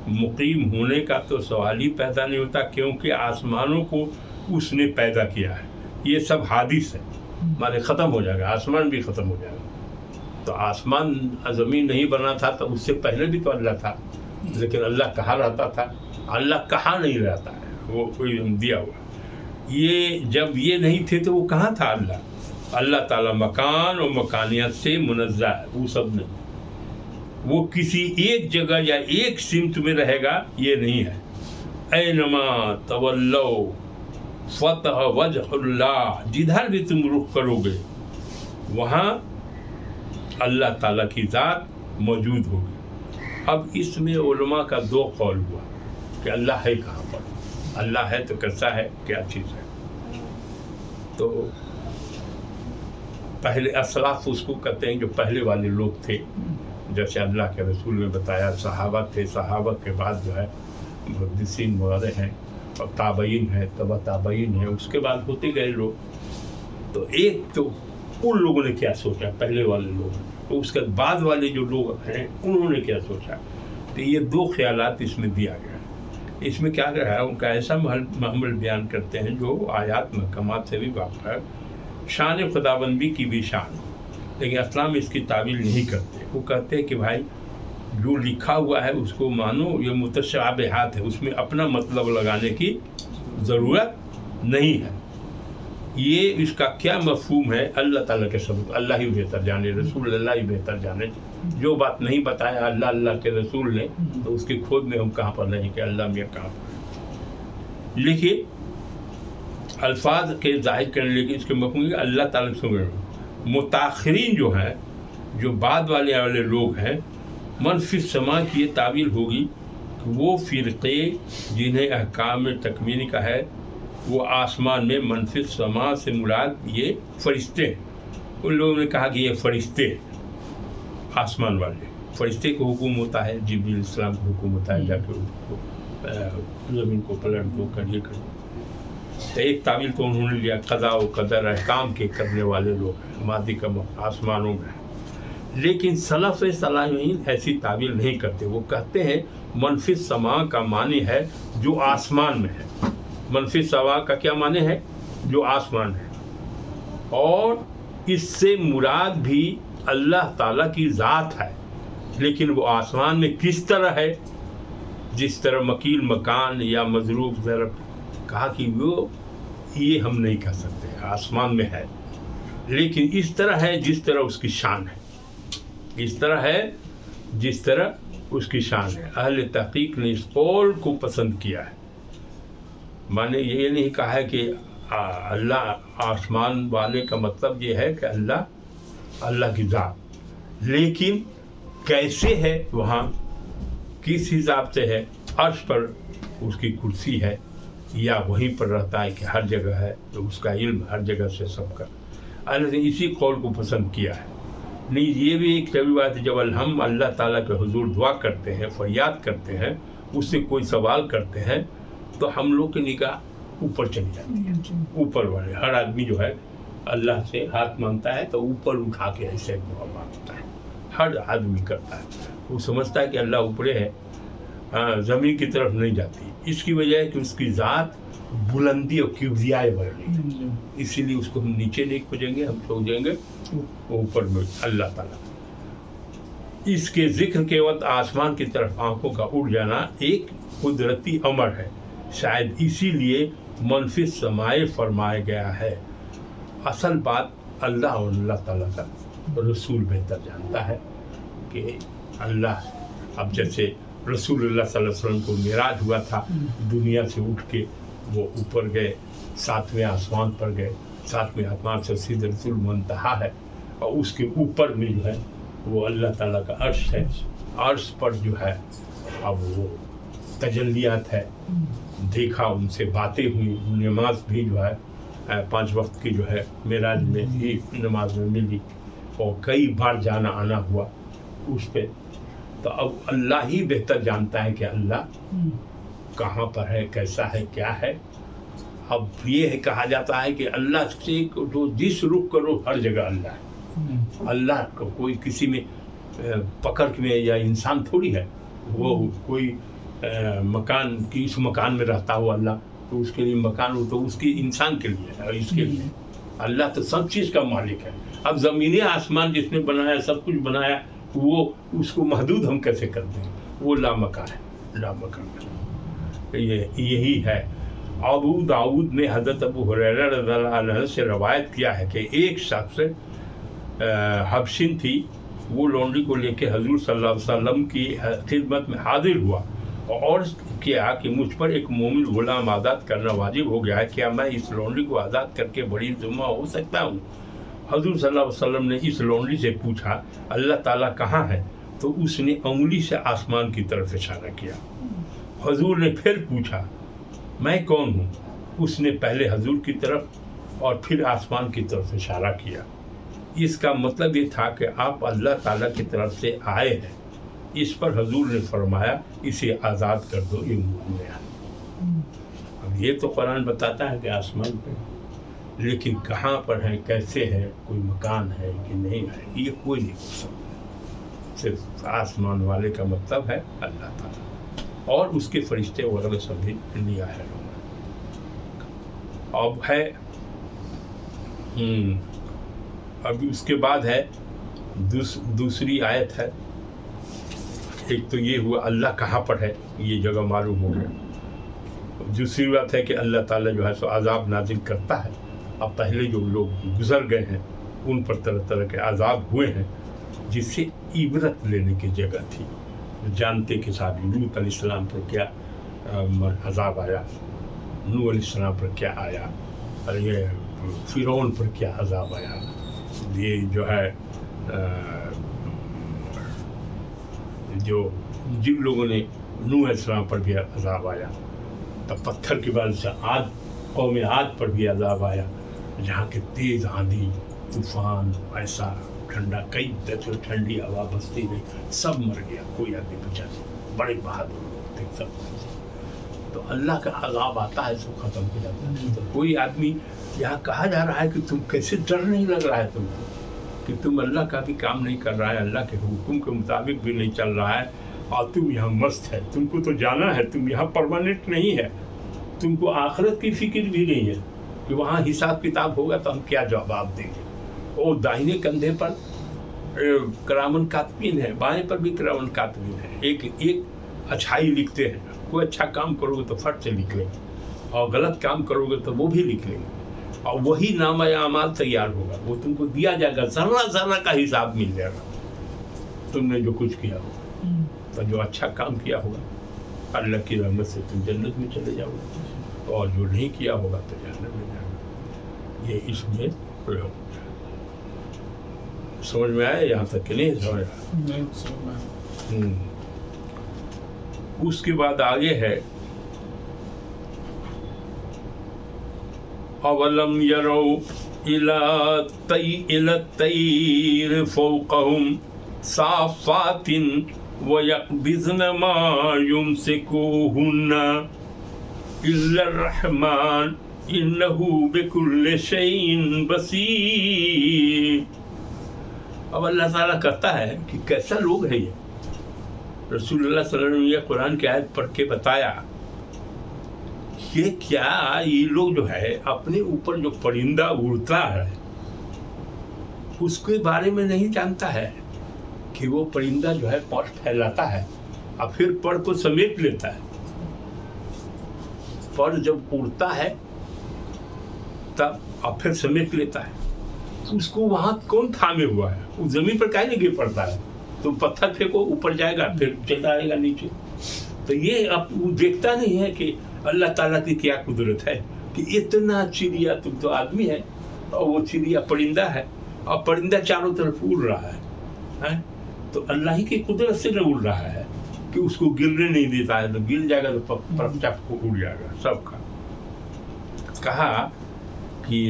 مقیم ہونے کا تو سوال ہی پیدا نہیں ہوتا، کیونکہ آسمانوں کو اس نے پیدا کیا ہے. یہ سب حادث ہے، مانے ختم ہو جائے گا، آسمان بھی ختم ہو جائے گا. تو آسمان زمین نہیں بنا تھا تو اس سے پہلے بھی تو اللہ تھا، لیکن اللہ کہاں رہتا تھا؟ اللہ کہاں نہیں رہتا ہے، وہ کوئی دیا ہوا. یہ جب یہ نہیں تھے تو وہ کہاں تھا اللہ؟ اللہ تعالیٰ مکان اور مکانیت سے منزہ ہے، وہ سب نہیں. وہ کسی ایک جگہ یا ایک سمت میں رہے گا، یہ نہیں ہے. اینما تولو فتح وجہ اللہ، جدھر بھی تم رخ کرو گے وہاں اللہ تعالیٰ کی ذات موجود ہوگی. اب اس میں علماء کا دو قول ہوا کہ اللہ ہے کہاں پر. اللہ ہے تو کیسا ہے، کیا چیز ہے؟ تو پہلے اسلاف اس کو کہتے ہیں جو پہلے والے لوگ تھے، جیسے اللہ کے رسول نے بتایا صحابہ تھے، صحابہ کے بعد جو ہے محدثین وغیرہ ہیں، اور تابعین ہیں، تبع تابعین ہیں، اس کے بعد ہوتے گئے لوگ. تو ایک تو ان لوگوں نے کیا سوچا، پہلے والے لوگ، تو اس کے بعد والے جو لوگ ہیں انہوں نے کیا سوچا. تو یہ دو خیالات اس میں دیا گیا. اس میں کیا ہے، ان کا ایسا محمل بیان کرتے ہیں جو آیات محکمات سے بھی واقع ہے. شان خداوندی کی بھی شان، لیکن اسلام اس کی تعویل نہیں کرتے. وہ کہتے ہیں کہ بھائی جو لکھا ہوا ہے اس کو مانو، یہ متشابہات ہے، اس میں اپنا مطلب لگانے کی ضرورت نہیں ہے. یہ اس کا کیا مفہوم ہے اللہ تعالیٰ کے سبب، اللہ ہی بہتر جانے، رسول اللہ ہی بہتر جانے. جو بات نہیں بتایا اللہ کے رسول نے تو اس کی کھوج میں ہم کہاں پر نہیں کہ اللہ میں کہاں پر. لیکن الفاظ کے ظاہر کرنے کے اس کے مفہوم ہے اللہ تعالیٰ سے. متاخرین جو ہیں، جو بعد والے لوگ ہیں، منفی السماء کی یہ تعویل ہوگی کہ وہ فرقے جنہیں احکام تکوینی کا ہے وہ آسمان میں منفی السماء سے مراد یہ فرشتے ہیں. ان لوگوں نے کہا کہ یہ فرشتے آسمان والے، فرشتے کو حکم ہوتا ہے، جبریل السلام کو حکم ہوتا ہے جا کے زمین کو پلٹ دو کر یہ کر. تو ایک تعویل تو انہوں نے لیا قضاء و قدر احکام کے کرنے والے لوگ ہیں، مادی کا آسمانوں میں. لیکن سلف صالحین ایسی تعویل نہیں کرتے. وہ کہتے ہیں منفی السماء کا معنی ہے جو آسمان میں ہے. منفی سوا کا کیا معنی ہے؟ جو آسمان ہے، اور اس سے مراد بھی اللہ تعالیٰ کی ذات ہے، لیکن وہ آسمان میں کس طرح ہے؟ جس طرح مکیل مکان یا مضروب ضرب کہا کہ وہ یہ ہم نہیں کہہ سکتے، آسمان میں ہے، لیکن اس طرح ہے جس طرح اس کی شان ہے، اس طرح ہے جس طرح اس کی شان ہے۔ اہل تحقیق نے اس قول کو پسند کیا ہے، میں نے یہ نہیں کہا ہے کہ اللہ آسمان والے کا مطلب یہ ہے کہ اللہ کی ذات، لیکن کیسے ہے، وہاں کس حساب سے ہے، عرش پر اس کی کرسی ہے یا وہیں پر رہتا ہے کہ ہر جگہ ہے، تو اس کا علم ہر جگہ سے سب کا، اللہ نے اسی قول کو پسند کیا ہے۔ نہیں، یہ بھی ایک طبی بات ہے، جب ہم اللہ تعالیٰ کے حضور دعا کرتے ہیں، فریاد کرتے ہیں، اس سے کوئی سوال کرتے ہیں، تو ہم لوگ کی نگاہ اوپر چلی جاتی ہے، اوپر والے ہر آدمی جو ہے اللہ سے ہاتھ مانگتا ہے تو اوپر اٹھا کے ایسے دعا مانگتا ہے، ہر آدمی کرتا ہے، وہ سمجھتا ہے کہ اللہ اوپرے ہے، زمین کی طرف نہیں جاتی، اس کی وجہ ہے کہ اس کی ذات بلندی اور کبریاء بڑھ رہی ہے، اسی لیے اس کو ہم نیچے نہیں کھوجیں گے، ہم سوچیں گے اوپر میں اللہ تعالیٰ۔ اس کے ذکر کے وقت آسمان کی طرف آنکھوں کا اٹھ جانا ایک قدرتی امر ہے، شاید اسی لیے منفی سمائے فرمایا گیا ہے۔ اصل بات اللہ اور اللہ تعالیٰ کا رسول بہتر جانتا ہے کہ اللہ، اب جیسے رسول اللہ صلی اللہ علیہ وسلم کو معراج ہوا تھا، دنیا سے اٹھ کے وہ اوپر گئے، 7ویں آسمان پر گئے، 7ویں آسمان سے سدرۃ المنتہا ہے، اور اس کے اوپر میں جو ہے وہ اللہ تعالیٰ کا عرش ہے، عرش پر جو ہے اب وہ تجلیات ہے، دیکھا، ان سے باتیں ہوئی، نماز بھی جو ہے 5 وقت کی جو ہے معراج میں ہی نماز میں ملی، اور کئی بار جانا آنا ہوا اس پہ، تو اب اللہ ہی بہتر جانتا ہے کہ اللہ کہاں پر ہے، کیسا ہے، کیا ہے۔ اب یہ ہے کہا جاتا ہے کہ اللہ سے جو جس رخ کرو ہر جگہ اللہ ہے، اللہ کو کوئی کسی میں پکڑ میں یا انسان تھوڑی ہے، وہ کوئی مکان کی اس مکان میں رہتا ہو اللہ، تو اس کے لیے مکان ہو تو اس کی انسان کے لیے ہے، اور اس کے لیے اللہ تو سب چیز کا مالک ہے۔ اب زمینی آسمان جس نے بنایا، سب کچھ بنایا، وہ اس کو محدود ہم کیسے کرتے ہیں؟ وہ لامکان ہے، لامکان ہے، یہی ہے۔ ابو داؤد نے حضرت ابو ہریرہ رضی اللہ عنہ سے روایت کیا ہے کہ ایک شخص حبشن تھی، وہ لونڈی کو لے کے حضور صلی اللہ علیہ وسلم کی خدمت میں حاضر ہوا اور عرض کیا کہ مجھ پر ایک مومن غلام آزاد کرنا واجب ہو گیا ہے، کیا میں اس لونڈی کو آزاد کر کے بڑی ذمہ ہو سکتا ہوں؟ حضور صلی اللہ علیہ وسلم نے اس لونڈی سے پوچھا اللہ تعالیٰ کہاں ہے؟ تو اس نے انگلی سے آسمان کی طرف اشارہ کیا۔ حضور نے پھر پوچھا میں کون ہوں؟ اس نے پہلے حضور کی طرف اور پھر آسمان کی طرف اشارہ کیا۔ اس کا مطلب یہ تھا کہ آپ اللہ تعالیٰ کی طرف سے آئے ہیں۔ اس پر حضور نے فرمایا اسے آزاد کر دو، یہ مومن ہے۔ اب یہ تو قرآن بتاتا ہے کہ آسمان پہ، لیکن کہاں پر ہے، کیسے ہے، کوئی مکان ہے کہ نہیں ہے، یہ کوئی نہیں پوچھ سکتا۔ صرف آسمان والے کا مطلب ہے اللہ تعالیٰ، اور اس کے فرشتے وغیرہ سبھی لیا ہے۔ اب ہے ابھی اس کے بعد ہے دوسری آیت ہے۔ ایک تو یہ ہوا اللہ کہاں پر ہے، یہ جگہ معلوم ہو گیا۔ دوسری بات ہے کہ اللہ تعالیٰ جو ہے سو عذاب نازل کرتا ہے۔ اب پہلے جو لوگ گزر گئے ہیں ان پر طرح طرح کے عذاب ہوئے ہیں، جس سے عبرت لینے کی جگہ تھی۔ جانتے کہ صاحب لوط علیہ السلام پر کیا عذاب آیا، نوح علیہ السلام پر کیا آیا، اور یہ فرعون پر کیا عذاب آیا، یہ جو ہے جو جن لوگوں نے نوح علیہ السلام پر بھی عذاب آیا، تب پتھر کی بارش سے قوم عاد پر بھی عذاب آیا، جہاں کے تیز آندھی، طوفان، ایسا ٹھنڈا، کئی دفعہ ٹھنڈی ہوا بستی رہی، سب مر گیا، کوئی آدمی بچا نہیں، بڑے بہادر لوگ تھے سب۔ تو اللہ کا عذاب آتا ہے سب ختم ہو جاتا ہے۔ تو کوئی آدمی یہاں کہا جا رہا ہے کہ تم کیسے ڈر نہیں لگ رہا ہے تم کو، کہ تم اللہ کا بھی کام نہیں کر رہا ہے، اللہ کے حکم کے مطابق بھی نہیں چل رہا ہے، اور تم یہاں مست ہے، تم کو تو جانا ہے، تم یہاں پرماننٹ نہیں ہے، تم کو آخرت کی فکر بھی نہیں ہے کہ وہاں حساب کتاب ہوگا تو ہم کیا جواب دیں گے. اور داہنے کندھے پر کرامن کاتبین ہے، بائیں پر بھی کرامن کاتبین ہے. ایک اچھائی لکھتے ہیں. کوئی اچھا کام کرو گے تو فٹ سے لکھ لیں گے، اور غلط کام کرو گے تو وہ بھی لکھ لیں گے، اور وہی نامہ اعمال تیار ہوگا. وہ تم کو دیا جائے گا، ذرہ ذرہ کا حساب مل جائے گا تم نے جو کچھ کیا ہوگا. تو جو اچھا کام کیا ہوگا اللہ کی رحمت سے تم جنت میں چلے جاؤ گے، اور جو نہیں کیا ہوگا تو جہنم میں جاؤ گے. یہ اس میں سمجھ میں آیا؟ یہاں تک کہ نہیں سمجھ آیا؟ اس کے بعد آگے ہے اولم یروا الی الطیر فوقہم صافات ویقبضن ما یمسکوہن الا الرحمن انہ بکل شیء بصیر. اب اللہ تعالیٰ کہتا ہے کہ کیسا لوگ ہے یہ. رسول اللہ صلی اللہ علیہ وسلم نے قرآن کی آیت پڑھ کے بتایا یہ کیا یہ لوگ جو ہے اپنے اوپر جو پرندہ اڑتا ہے اس کے بارے میں نہیں جانتا ہے کہ وہ پرندہ جو ہے پر پھیلاتا ہے اور پھر پر کو سمیٹ لیتا ہے. پر جب اڑتا ہے تب اور پھر سمیٹ لیتا ہے. اس کو وہاں کون تھامے ہوا ہے؟ وہ زمین پر کہیں نہیں گر پڑتا ہے. تو پتھر پھینکو اوپر جائے گا پھر چلا آئے گا نیچے. تو یہ اب وہ دیکھتا نہیں ہے کہ اللہ تعالیٰ کی کیا قدرت ہے کہ اتنا چڑیا، تم تو آدمی ہے اور وہ چڑیا پرندہ ہے اور پرندہ چاروں طرف اڑ رہا ہے. تو اللہ ہی کی قدرت سے نہ اڑ رہا ہے کہ اس کو گرنے نہیں دیتا ہے. تو گر جائے گا تو پرچپ کو اڑ جائے گا سب کا. کہا کہ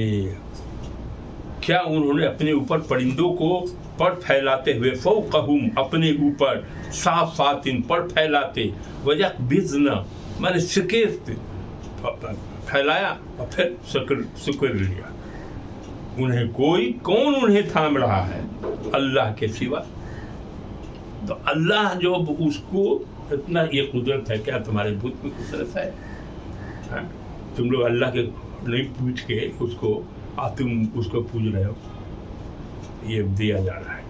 کیا انہوں نے اپنے اوپر پرندوں کو پر پھیلاتے ہوئے فوقہم اپنے اوپر صافات پر پھیلاتے ویقبضن مانے سکیت پھیلایا اور پھر سکر لیا. انہیں کون انہیں تھام رہا ہے اللہ کے سوا. تو اللہ جو اس کو اتنا یہ قدرت ہے، کیا تمہارے بت میں قدرت ہے؟ تم لوگ اللہ کے نہیں پوچھ کے اس کو تم اس کو پوج رہے ہو. یہ دیا جا رہا ہے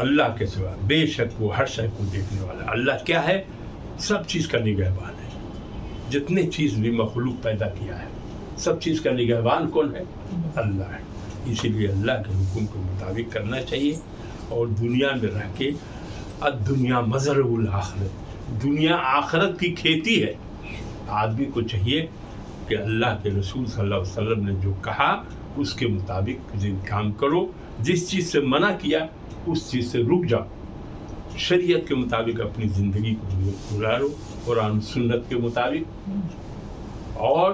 اللہ کے سوا. بے شک وہ ہر شے کو دیکھنے والا. اللہ کیا ہے؟ سب چیز کا نگہبان ہے. جتنے چیز بھی مخلوق پیدا کیا ہے سب چیز کا نگہبان کون ہے؟ اللہ ہے. اسی لیے اللہ کے حکم کے مطابق کرنا چاہیے. اور دنیا میں رہ کے الدنیا مزرع الآخرت، دنیا آخرت کی کھیتی ہے. آدمی کو چاہیے کہ اللہ کے رسول صلی اللہ علیہ وسلم نے جو کہا اس کے مطابق کام کرو. جس چیز سے منع کیا اس چیز سے رک جاؤ. شریعت کے مطابق اپنی زندگی کو گزارو، قرآن سنت کے مطابق. اور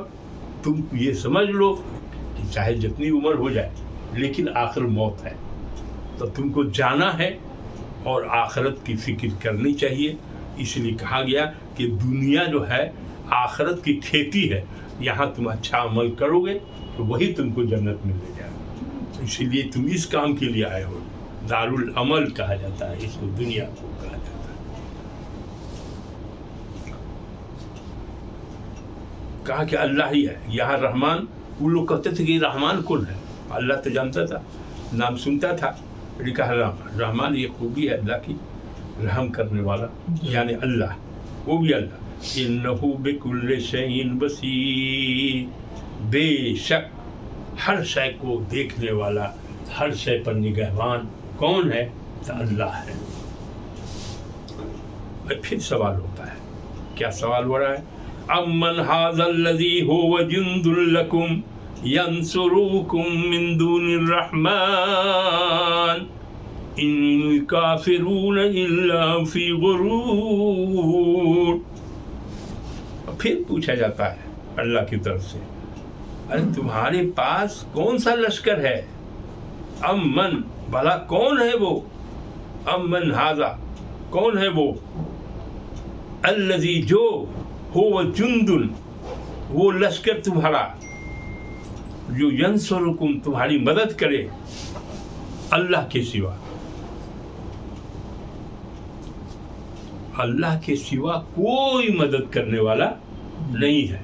تم یہ سمجھ لو کہ چاہے جتنی عمر ہو جائے لیکن آخر موت ہے. تو تم کو جانا ہے اور آخرت کی فکر کرنی چاہیے. اس لیے کہا گیا کہ دنیا جو ہے آخرت کی کھیتی ہے. یہاں تم اچھا عمل کرو گے تو وہی تم کو جنت میں لے جائے گا. اسی لیے تم اس کام کے لیے آئے ہو. دارالعمل کہا جاتا ہے اس کو، دنیا کو کہا جاتا ہے. کہا کہ اللہ ہی ہے. یہاں رحمان، وہ لوگ کہتے تھے کہ رحمان کون ہے؟ اللہ تو جانتا تھا، نام سنتا تھا. لکھا رحمان یہ خوبی ہے اللہ کی، رحم کرنے والا یعنی اللہ، وہ بھی اللہ. انہ بکل شیء بصیر، بے شک ہر شے کو دیکھنے والا، ہر شے پر نگہبان کون ہے؟ تو اللہ ہے. پھر سوال ہوتا ہے. کیا سوال ہو رہا ہے؟ امن ھذا الذی ھو جند لکم ینصرکم من دون الرحمن ان الکافرون الا فی غرور. پھر پوچھا جاتا ہے اللہ کی طرف سے، ارے تمہارے پاس کون سا لشکر ہے؟ امن، بھلا کون ہے وہ؟ امن ھذا، کون ہے وہ؟ الذی، جو، ہو جند، وہ لشکر تمہارا جو ینصرکم، تمہاری مدد کرے اللہ کے سوا. اللہ کے سوا کوئی مدد کرنے والا نہیں ہے،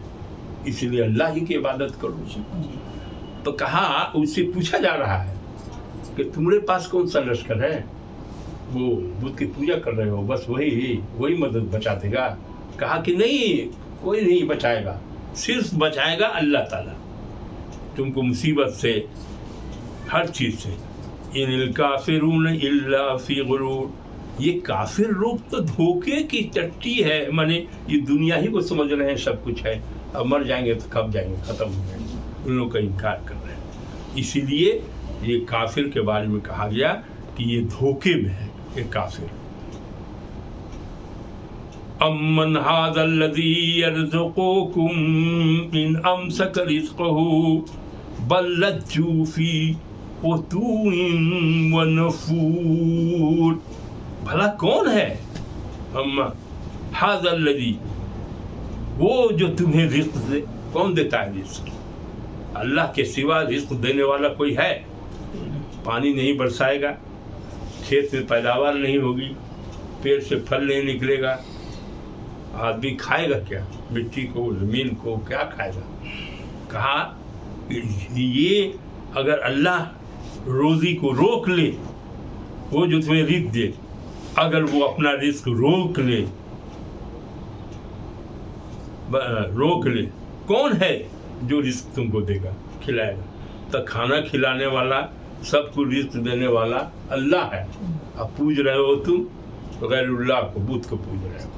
اس لیے اللہ ہی کی عبادت کرو. تو کہا، اس سے پوچھا جا رہا ہے کہ تمہارے پاس کون سا لشکر ہے؟ وہ بدھ کی پوجا کر رہے ہو، بس وہی مدد بچا دے گا. کہا کہ نہیں، کوئی نہیں بچائے گا، صرف بچائے گا اللہ تعالیٰ تم کو مصیبت سے، ہر چیز سے. ان الکافرون الا فی غرور. یہ کافر لوگ تو دھوکے کی ٹٹی ہے، مانے یہ دنیا ہی کو سمجھ رہے ہیں سب کچھ ہے، اب مر جائیں گے تو کب جائیں گے، ختم ہو جائیں گے. ان لوگوں کا انکار کر رہے ہیں. اسی لیے یہ کافر کے بارے میں کہا گیا کہ یہ دھوکے میں ہے، یہ کافر. امن ھذا الذی یرزقکم ان امسک رزقہ بل لجوا فی عتو ونفور. بھلا کون ہے؟ ھذا الذی، وہ جو تمہیں رزق دے. کون دیتا ہے رزق؟ اللہ کے سوا رزق دینے والا کوئی ہے؟ پانی نہیں برسائے گا، کھیت میں پیداوار نہیں ہوگی، پیڑ سے پھل نہیں نکلے گا، آدمی کھائے گا کیا؟ مٹی کو، زمین کو کیا کھائے گا؟ کہا یہ اگر اللہ روزی کو روک لے، وہ جو تمہیں رزق دے، اگر وہ اپنا رزق روک لے، کون ہے جو رزق تم کو دے گا، کھلائے گا؟ تو کھانا کھلانے والا، سب کو رزق دینے والا اللہ ہے. اب پوج رہے ہو تم غیر اللہ کو، بدھ کو پوج رہے ہو.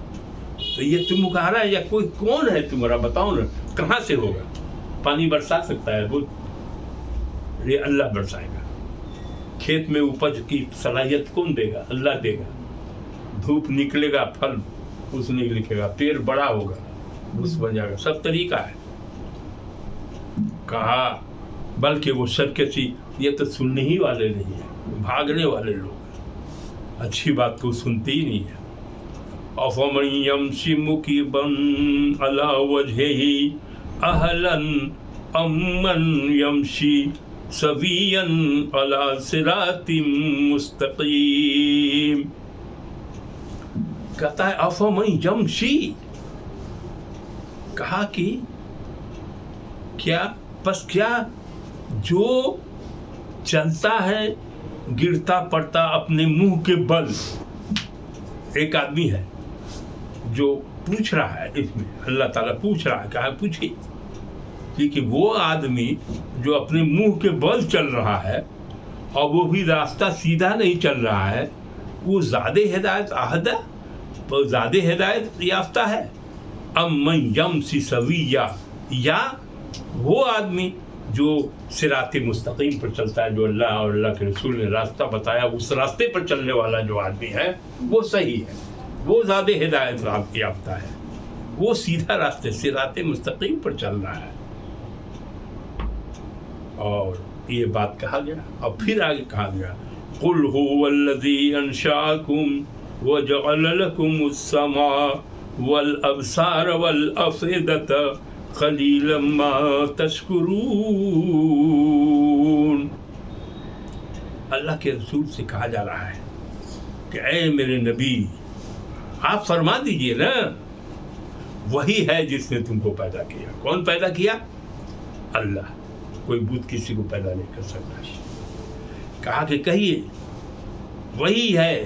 تو یہ تم کو کہہ رہا ہے، یا کوئی کون ہے تمہارا؟ بتاؤ نا، کہاں سے ہوگا؟ پانی برسا سکتا ہے بدھ؟ یہ اللہ برسائے گا. کھیت میں اپج کی صلاحیت کون دے گا؟ اللہ دے گا. دھوپ نکلے گا، پھل اس نہیں لکھے گا، پیڑ بڑا ہوگا، اس بن جائے گا، سب طریقہ ہے. کہا بلکہ وہ سب کسی، یہ تو سننے ہی والے نہیں ہیں، بھاگنے والے لوگ ہیں، اچھی بات کو سنتے ہی نہیں ہیں. افمن یمشی مکبا علی وجہہ اہلا امن یمشی سویا علی صراط مستقیم. کہتا ہے افمن یمشی. کہا کہ کیا جو چلتا ہے گرتا پڑتا اپنے منہ کے بل. ایک آدمی ہے جو پوچھ رہا ہے، اس میں اللہ تعالیٰ پوچھ رہا ہے، کہا پوچھے، کیونکہ وہ آدمی جو اپنے منہ کے بل چل رہا ہے اور وہ بھی راستہ سیدھا نہیں چل رہا ہے، وہ زیادہ ہدایت آہدہ، وہ زیادہ ہدایت یافتہ ہے. امن یمشی سویا، یا وہ آدمی جو صراط مستقیم پر چلتا ہے، جو اللہ اور اللہ کے رسول نے راستہ بتایا، اس راستے پر چلنے والا جو آدمی ہے وہ صحیح ہے، وہ زیادہ ہدایت یافتہ ہے، وہ سیدھا راستے صراط مستقیم پر چل رہا ہے. اور یہ بات کہا گیا. اور پھر آگے کہا گیا قل هو الذی انشأکم وجعل لکم السمع والابصار والافئدة قلیلا ما تشکرون. اللہ کے رسول سے کہا جا رہا ہے کہ اے میرے نبی، آپ فرما دیجئے نا، وہی ہے جس نے تم کو پیدا کیا. کون پیدا کیا؟ اللہ. کوئی بدھ کسی کو پیدا نہیں کر سکتا. کہا کہ کہیے وہی ہے،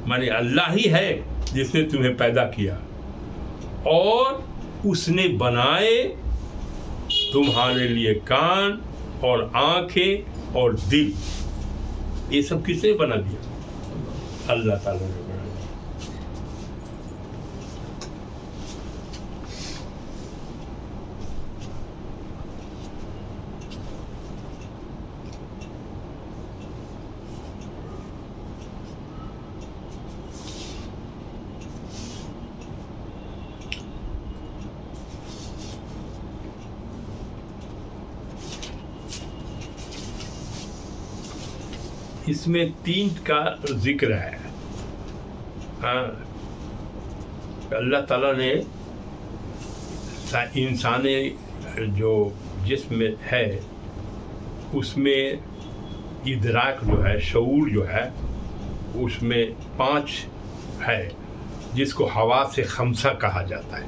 مانے اللہ ہی ہے جس نے تمہیں پیدا کیا، اور اس نے بنائے تمہارے لیے کان اور آنکھیں اور دل. یہ سب کس نے بنا دیا؟ اللہ تعالیٰ نے بنا دیا. اس میں 3 کا ذکر ہے. اللہ تعالیٰ نے انسانی جو جسم میں ہے، اس میں ادراک جو ہے، شعور جو ہے، اس میں 5 ہے، جس کو حواس خمسہ کہا جاتا ہے.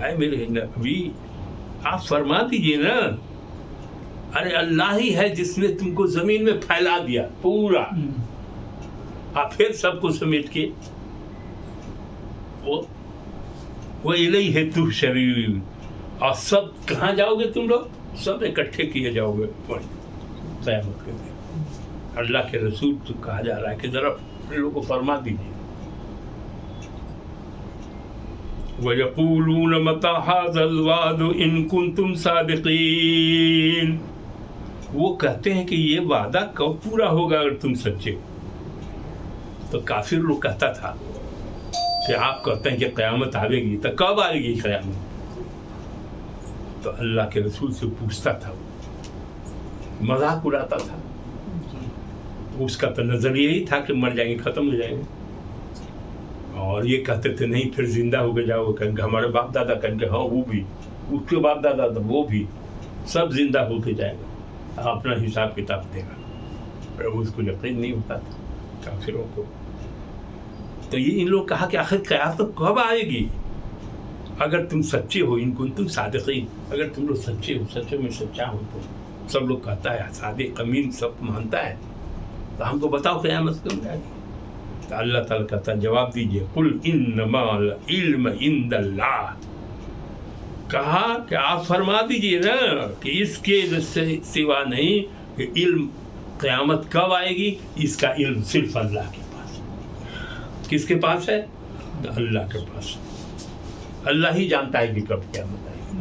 اے میرے نبی آپ فرما دیجئے نا، ارے اللہ ہی ہے جس نے تم کو زمین میں پھیلا دیا پورا، آپ پھر سب کو سمیٹ کے وہ الیہ تحشرون، اور سب کہاں جاؤ گے تم لوگ؟ سب اکٹھے کیے جاؤ گے قیامت کے دن۔ اللہ کے رسول تو کہا جا رہا ہے کہ ذرا ان لوگوں کو فرما دیجیے۔ وَيَقُولُونَ مَتَى هَذَا الْوَعْدُ إِن كُنتُمْ صَادِقِينَ، وہ کہتے ہیں کہ یہ وعدہ کب پورا ہوگا اگر تم سچے ہو۔ تو کافر لوگ کہتا تھا کہ آپ کہتے ہیں کہ قیامت آئے گی، تو کب آئے گی قیامت؟ تو اللہ کے رسول سے پوچھتا تھا، مذاق اڑاتا تھا۔ اس کا تو نظریہ یہی تھا کہ مر جائیں گے، ختم ہو جائیں گے، اور یہ کہتے تھے نہیں پھر زندہ ہو کے جاؤ، کہیں گے ہمارے باپ دادا، کہیں گے ہاں وہ بھی، اس کے باپ دادا تھا وہ بھی، سب زندہ ہو کے جائے گا، اپنا حساب کتاب دے گا۔ پر اس کو یقین نہیں ہوتا تھا کافروں کو۔ تو یہ ان لوگ کہا کہ آخر قیامت کب آئے گی اگر تم سچے ہو، ان کو تم صادقین، اگر تم لوگ سچے ہو، سچے میں سچا ہو تو سب لوگ کہتا ہے صادق امین سب مانتا ہے، تو ہم کو بتاؤ قیامت کب آئے گی؟ تو اللہ تعالیٰ کہتا ہے جواب دیجئے، قل انما العلم عند اللہ، کہا کہ آپ فرما دیجئے نا کہ اس کے سوا نہیں کہ علم قیامت کب آئے گی، اس کا علم صرف اللہ کے پاس۔ کس کے پاس ہے؟ اللہ کے پاس۔ اللہ ہی جانتا ہے کہ کب قیامت آئے گی،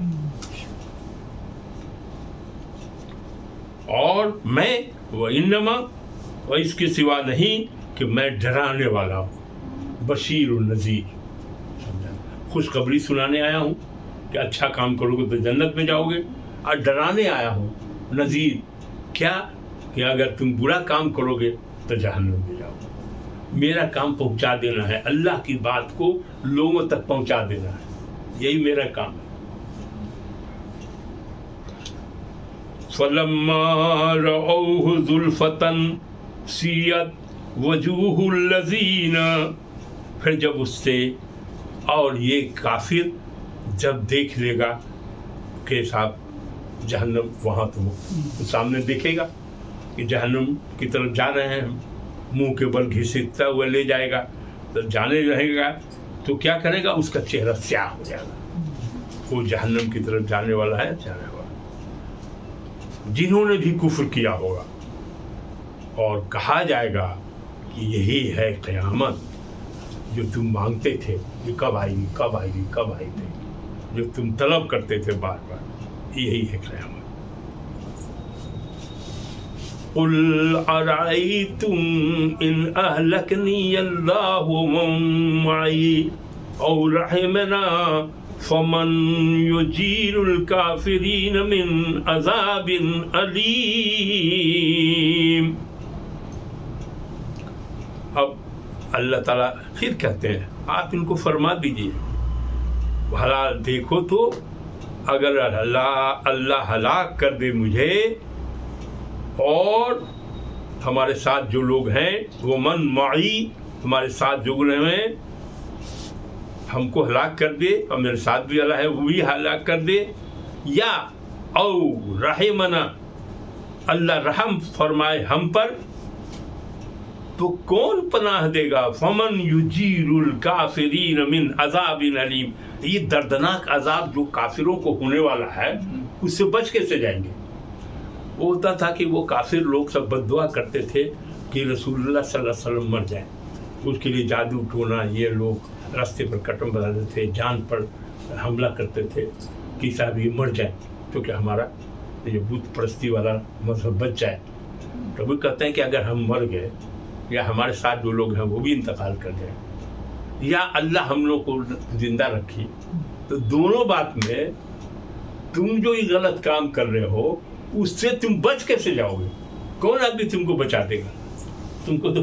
اور میں وَإِنَّمَا، اور اس کے سوا نہیں کہ میں ڈرانے والا ہوں، بشیر و نذیر، خوشخبری سنانے آیا ہوں کہ اچھا کام کرو گے تو جنت میں جاؤ گے، اور ڈرانے آیا ہوں نذیر، کیا کہ اگر تم برا کام کرو گے تو جہنم میں جاؤ گے۔ میرا کام پہنچا دینا ہے، اللہ کی بات کو لوگوں تک پہنچا دینا ہے، یہی میرا کام ہے۔ فَلَمَّا رَأَوْهُ زُلْفَةً سِيَتْ وَجُوهُ الَّذِينَ، پھر جب اس سے، اور یہ کافر جب دیکھ لے گا کہ صاحب جہنم، وہاں تو سامنے دیکھے گا کہ جہنم کی طرف جا رہے ہیں، منہ کے بل گھسیٹتا ہوا لے جائے گا، تو جانے رہے گا تو کیا کرے گا؟ اس کا چہرہ سیاہ ہو جائے گا، وہ جہنم کی طرف جانے والا ہے، جانے والا جنہوں نے بھی کفر کیا ہوگا، اور کہا جائے گا کہ یہی ہے قیامت جو تم مانگتے تھے، یہ کب آئے گی، کب آئے گی، کب آئے گی، جو تم طلب کرتے تھے بار بار، یہی ہے قیامت۔ قل ارأيتم ان اهلكني الله ومن معي او رحمنا فمن يجير الكافرين من عذاب أليم۔ اب اللہ تعالیٰ پھر کہتے ہیں آپ ان کو فرما دیجئے، بھلا دیکھو تو اگر اللہ ہلاک کر دے مجھے اور ہمارے ساتھ جو لوگ ہیں، وہ من معی، ہمارے ساتھ جو لوگ ہیں، ہم کو ہلاک کر دے، اور میرے ساتھ بھی اللہ ہے وہ بھی ہلاک کر دے، یا او رحمنا، اللہ رحم فرمائے ہم پر، تو کون پناہ دے گا؟ فمن یجیر الکافرین من عذاب علیم، یہ دردناک عذاب جو کافروں کو ہونے والا ہے اس سے بچ کیسے جائیں گے؟ وہ ہوتا تھا کہ وہ کافر لوگ سب بد دعا کرتے تھے کہ رسول اللہ صلی اللہ علیہ وسلم مر جائیں، اس کے لیے جادو ٹونا، یہ لوگ راستے پر کٹم بناتے تھے، جان پر حملہ کرتے تھے کہ صاحب یہ مر جائیں تو کہ ہمارا یہ بت پرستی والا مذہب بچ جائے۔ تو وہ کہتے ہیں کہ اگر ہم مر گئے یا ہمارے ساتھ جو لوگ ہیں وہ بھی انتقال کر گئے یا اللہ ہم لوگ کو زندہ رکھی، تو دونوں بات میں تم جو یہ غلط کام کر رہے ہو اس سے تم بچ کیسے جاؤ گے؟ کون آدمی تم کو بچا دے گا؟ تم کو تو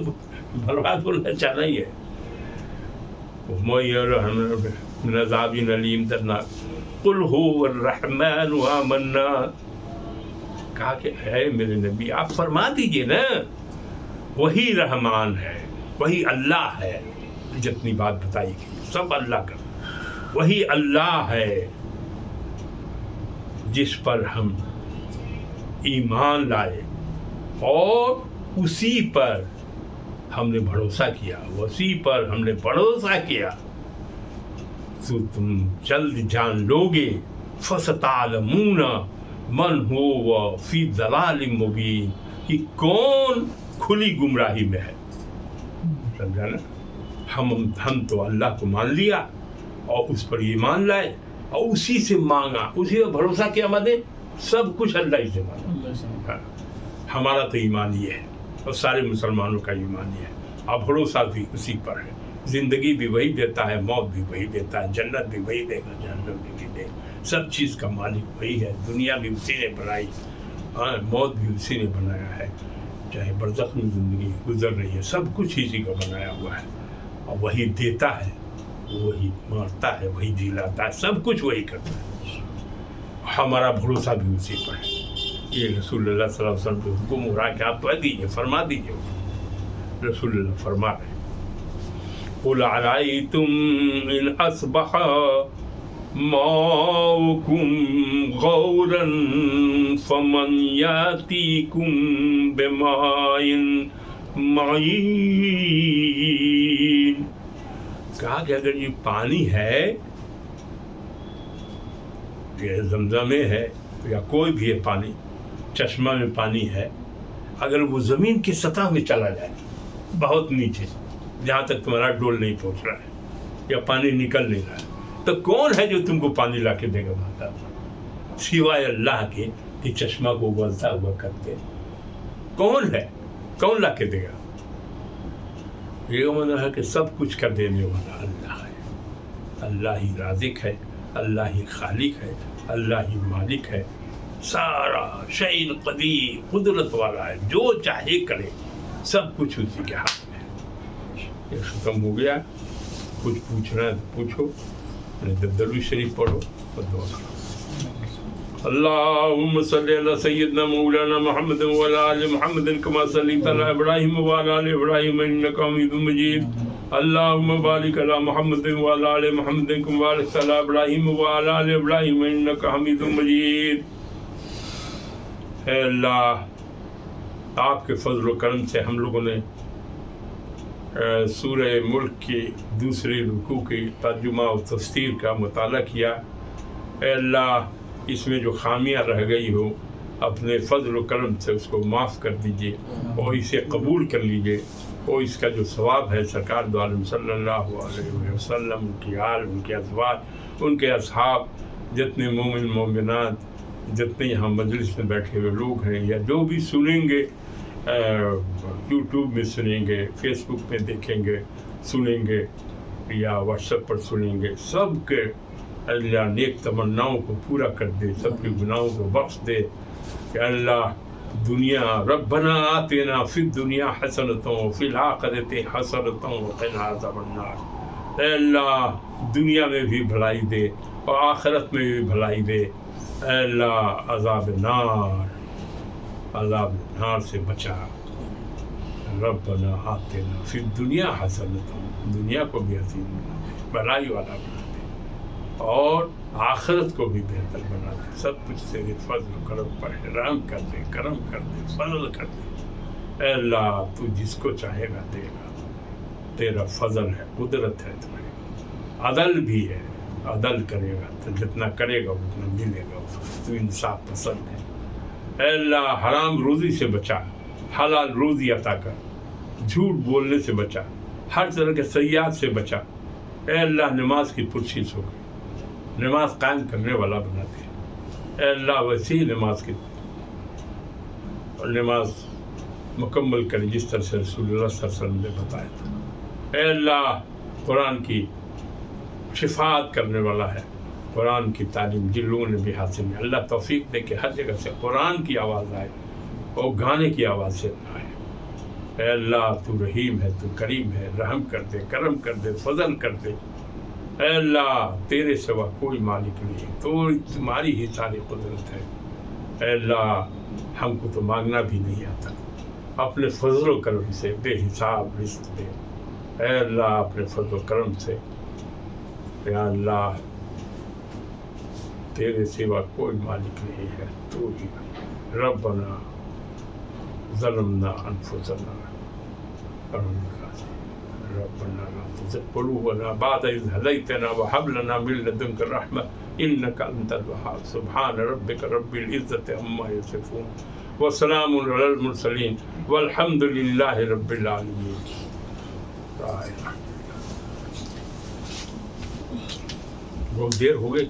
برباد ہونا چاہنا ہی ہے۔ من عذاب علیم درناک، قل هو الرحمن آمنا، کہا کہ اے میرے نبی آپ فرما دیجئے نا، وہی رحمان ہے، وہی اللہ ہے، جتنی بات بتائی گئی سب اللہ کا۔ وہی اللہ ہے جس پر ہم ایمان لائے اور اسی پر ہم نے بھروسہ کیا، اسی پر ہم نے بھروسہ کیا تو تم جلد جان لوگے فَسَتَعْلَمُونَ مَنْ هُوَ فِي ضَلَالٍ مُبِينٍ کہ کون کھلی گمراہی میں ہے. سمجھا نا؟ ہم تو اللہ کو مان لیا اور اس پر ایمان لائے اور اسی سے مانگا، اسی پر بھروسہ کیا، مدے سب کچھ اللہ ہی سے مانگا. ہمارا تو ایمان یہ ہے اور سارے مسلمانوں کا ایمان یہ ہے اور بھروسہ بھی اسی پر ہے. زندگی بھی وہی دیتا ہے، موت بھی وہی دیتا ہے، جنت بھی وہی دے گا، جہنم بھی دے گا. سب چیز کا مالک وہی ہے. دنیا بھی اسی نے بنائی، موت بھی اسی نے بنایا ہے. چاہے برزخ میں زندگی گزر رہی ہے، سب کچھ اسی کا بنایا ہوا ہے اور وہی دیتا ہے، وہی مارتا ہے، وہی جلاتا ہے، سب کچھ وہی کرتا ہے. ہمارا بھروسہ بھی اسی پر ہے. یہ رسول اللہ صلی اللہ علیہ وسلم کے حکم ہو رہا ہے کہ آپ کہہ دیجیے، فرما دیجیے. رسول اللہ فرما رہے ہیں قُلْ عَرَأَيْتُمْ إِنْ أَصْبَحَ مَاؤُكُمْ غَوْرًا فَمَنْ يَأْتِيكُمْ بِمَاءٍ مَعِينٍ. کہا کہ اگر یہ پانی ہے، یہ زمزم میں ہے یا کوئی بھی ہے پانی، چشمہ میں پانی ہے، اگر وہ زمین کی سطح میں چلا جائے بہت نیچے جہاں تک تمہارا ڈول نہیں پہنچ رہا ہے یا پانی نکل نہیں رہا ہے، تو کون ہے جو تم کو پانی لا کے دے گا بتا سوائے اللہ کے کہ چشمہ کو ابلتا ہوا کر کے؟ کون ہے؟ کون لا کے دے گا؟ یہ مطلب ہے کہ سب کچھ کر دینے والا اللہ ہے. اللہ ہی رازق ہے، اللہ ہی خالق ہے، اللہ ہی مالک ہے. سارا شیء قدیر، قدرت والا ہے، جو چاہے کرے، سب کچھ اسی کے ہاتھ میں. یہ ختم ہو گیا. کچھ پوچھنا ہے تو پوچھو، درود شریف پڑھو اور دعا کرو. اللهم صل على سيدنا مولانا محمد وعلى آل محمد كما صليت على إبراهيم وعلى آل إبراهيم إنك حميد مجيد. اللهم بارك على محمد وعلى آل محمد كما باركت على إبراهيم وعلى آل إبراهيم إنك حميد مجيد. اے اللہ، آپ کے فضل و کرم سے ہم لوگوں نے سورہ ملک کی دوسری رکوع کی ترجمہ و تفسیر کا مطالعہ کیا. اے اللہ، اس میں جو خامیاں رہ گئی ہو اپنے فضل و کرم سے اس کو معاف کر دیجیے اور اسے قبول کر لیجیے. اور اس کا جو ثواب ہے سرکار دو عالم صلی اللہ علیہ وسلم، ان کی آل، ان کے ازواج، ان کے اصحاب، جتنے مومن مومنات، جتنے یہاں مجلس میں بیٹھے ہوئے لوگ ہیں یا جو بھی سنیں گے، یوٹیوب میں سنیں گے، فیس بک پہ دیکھیں گے، سنیں گے یا واٹس ایپ پر سنیں گے، سب کے اللہ نیک تمناؤں کو پورا کر دے، سب کے گناہوں کو بخش دے. کہ اللہ دنیا ربنا آتنا فی الدنیا حسنۃ وفی الآخرۃ حسنۃ وقنا عذاب النار. اے اللہ دنیا میں بھی بھلائی دے اور آخرت میں بھی بھلائی دے. اے اللہ عذاب نار سے بچا. ربنا آتنا فی الدنیا حسنۃ، دنیا کو بھی حسین بنا دے، بھلائی والا بنا دے اور آخرت کو بھی بہتر بنا دے. سب کچھ تیرے فضل و کرم پر ہے. رحم کر دے، کرم کر دے، فضل کر دے. اے اللہ تو جس کو چاہے گا دے گا. تیرا فضل ہے، قدرت ہے تمہیں، عدل بھی ہے. عدل کرے گا تو جتنا کرے گا اتنا ملے گا. تو انصاف پسند ہے. اے اللہ حرام روزی سے بچا، حلال روزی عطا کر. جھوٹ بولنے سے بچا، ہر طرح کے سیئات سے بچا. اے اللہ نماز کی پرچیز ہو گئی، نماز قائم کرنے والا بنا دے. اے اللہ ویسی نماز کی نماز مکمل کرے جس طرح سے رسول اللہ صلی اللہ علیہ وسلم نے بتایا تھا. اے اللہ قرآن کی شفاعت کرنے والا ہے. قرآن کی تعلیم جن لوگوں نے بھی حاصل کی، اللہ توفیق دے کہ ہر جگہ سے قرآن کی آواز آئے اور گانے کی آواز سے نہ آئے. اے اللہ تو رحیم ہے، تو کریم ہے. رحم کر دے، کرم کر دے، فضل کر دے. اے اللہ تیرے سوا کوئی مالک نہیں، تو تمہاری ہی ساری قدرت ہے. اے اللہ ہم کو تو مانگنا بھی نہیں آتا، اپنے فضل و کرم سے بے حساب رزق دے. اے اللہ اپنے فضل و کرم سے یا اللہ تیرے سوا کوئی مالک نہیں ہے، تو ہی ربنا ظلمنا انفسنا ربنا لا تزغ قلوبنا بعد إذ هديتنا وهب لنا من لدنك الرحمة إنك أنت الوهاب سبحان ربك رب العزة عما يصفون وسلام على المرسلين والحمد لله رب العالمين. بہت دیر ہو گئی.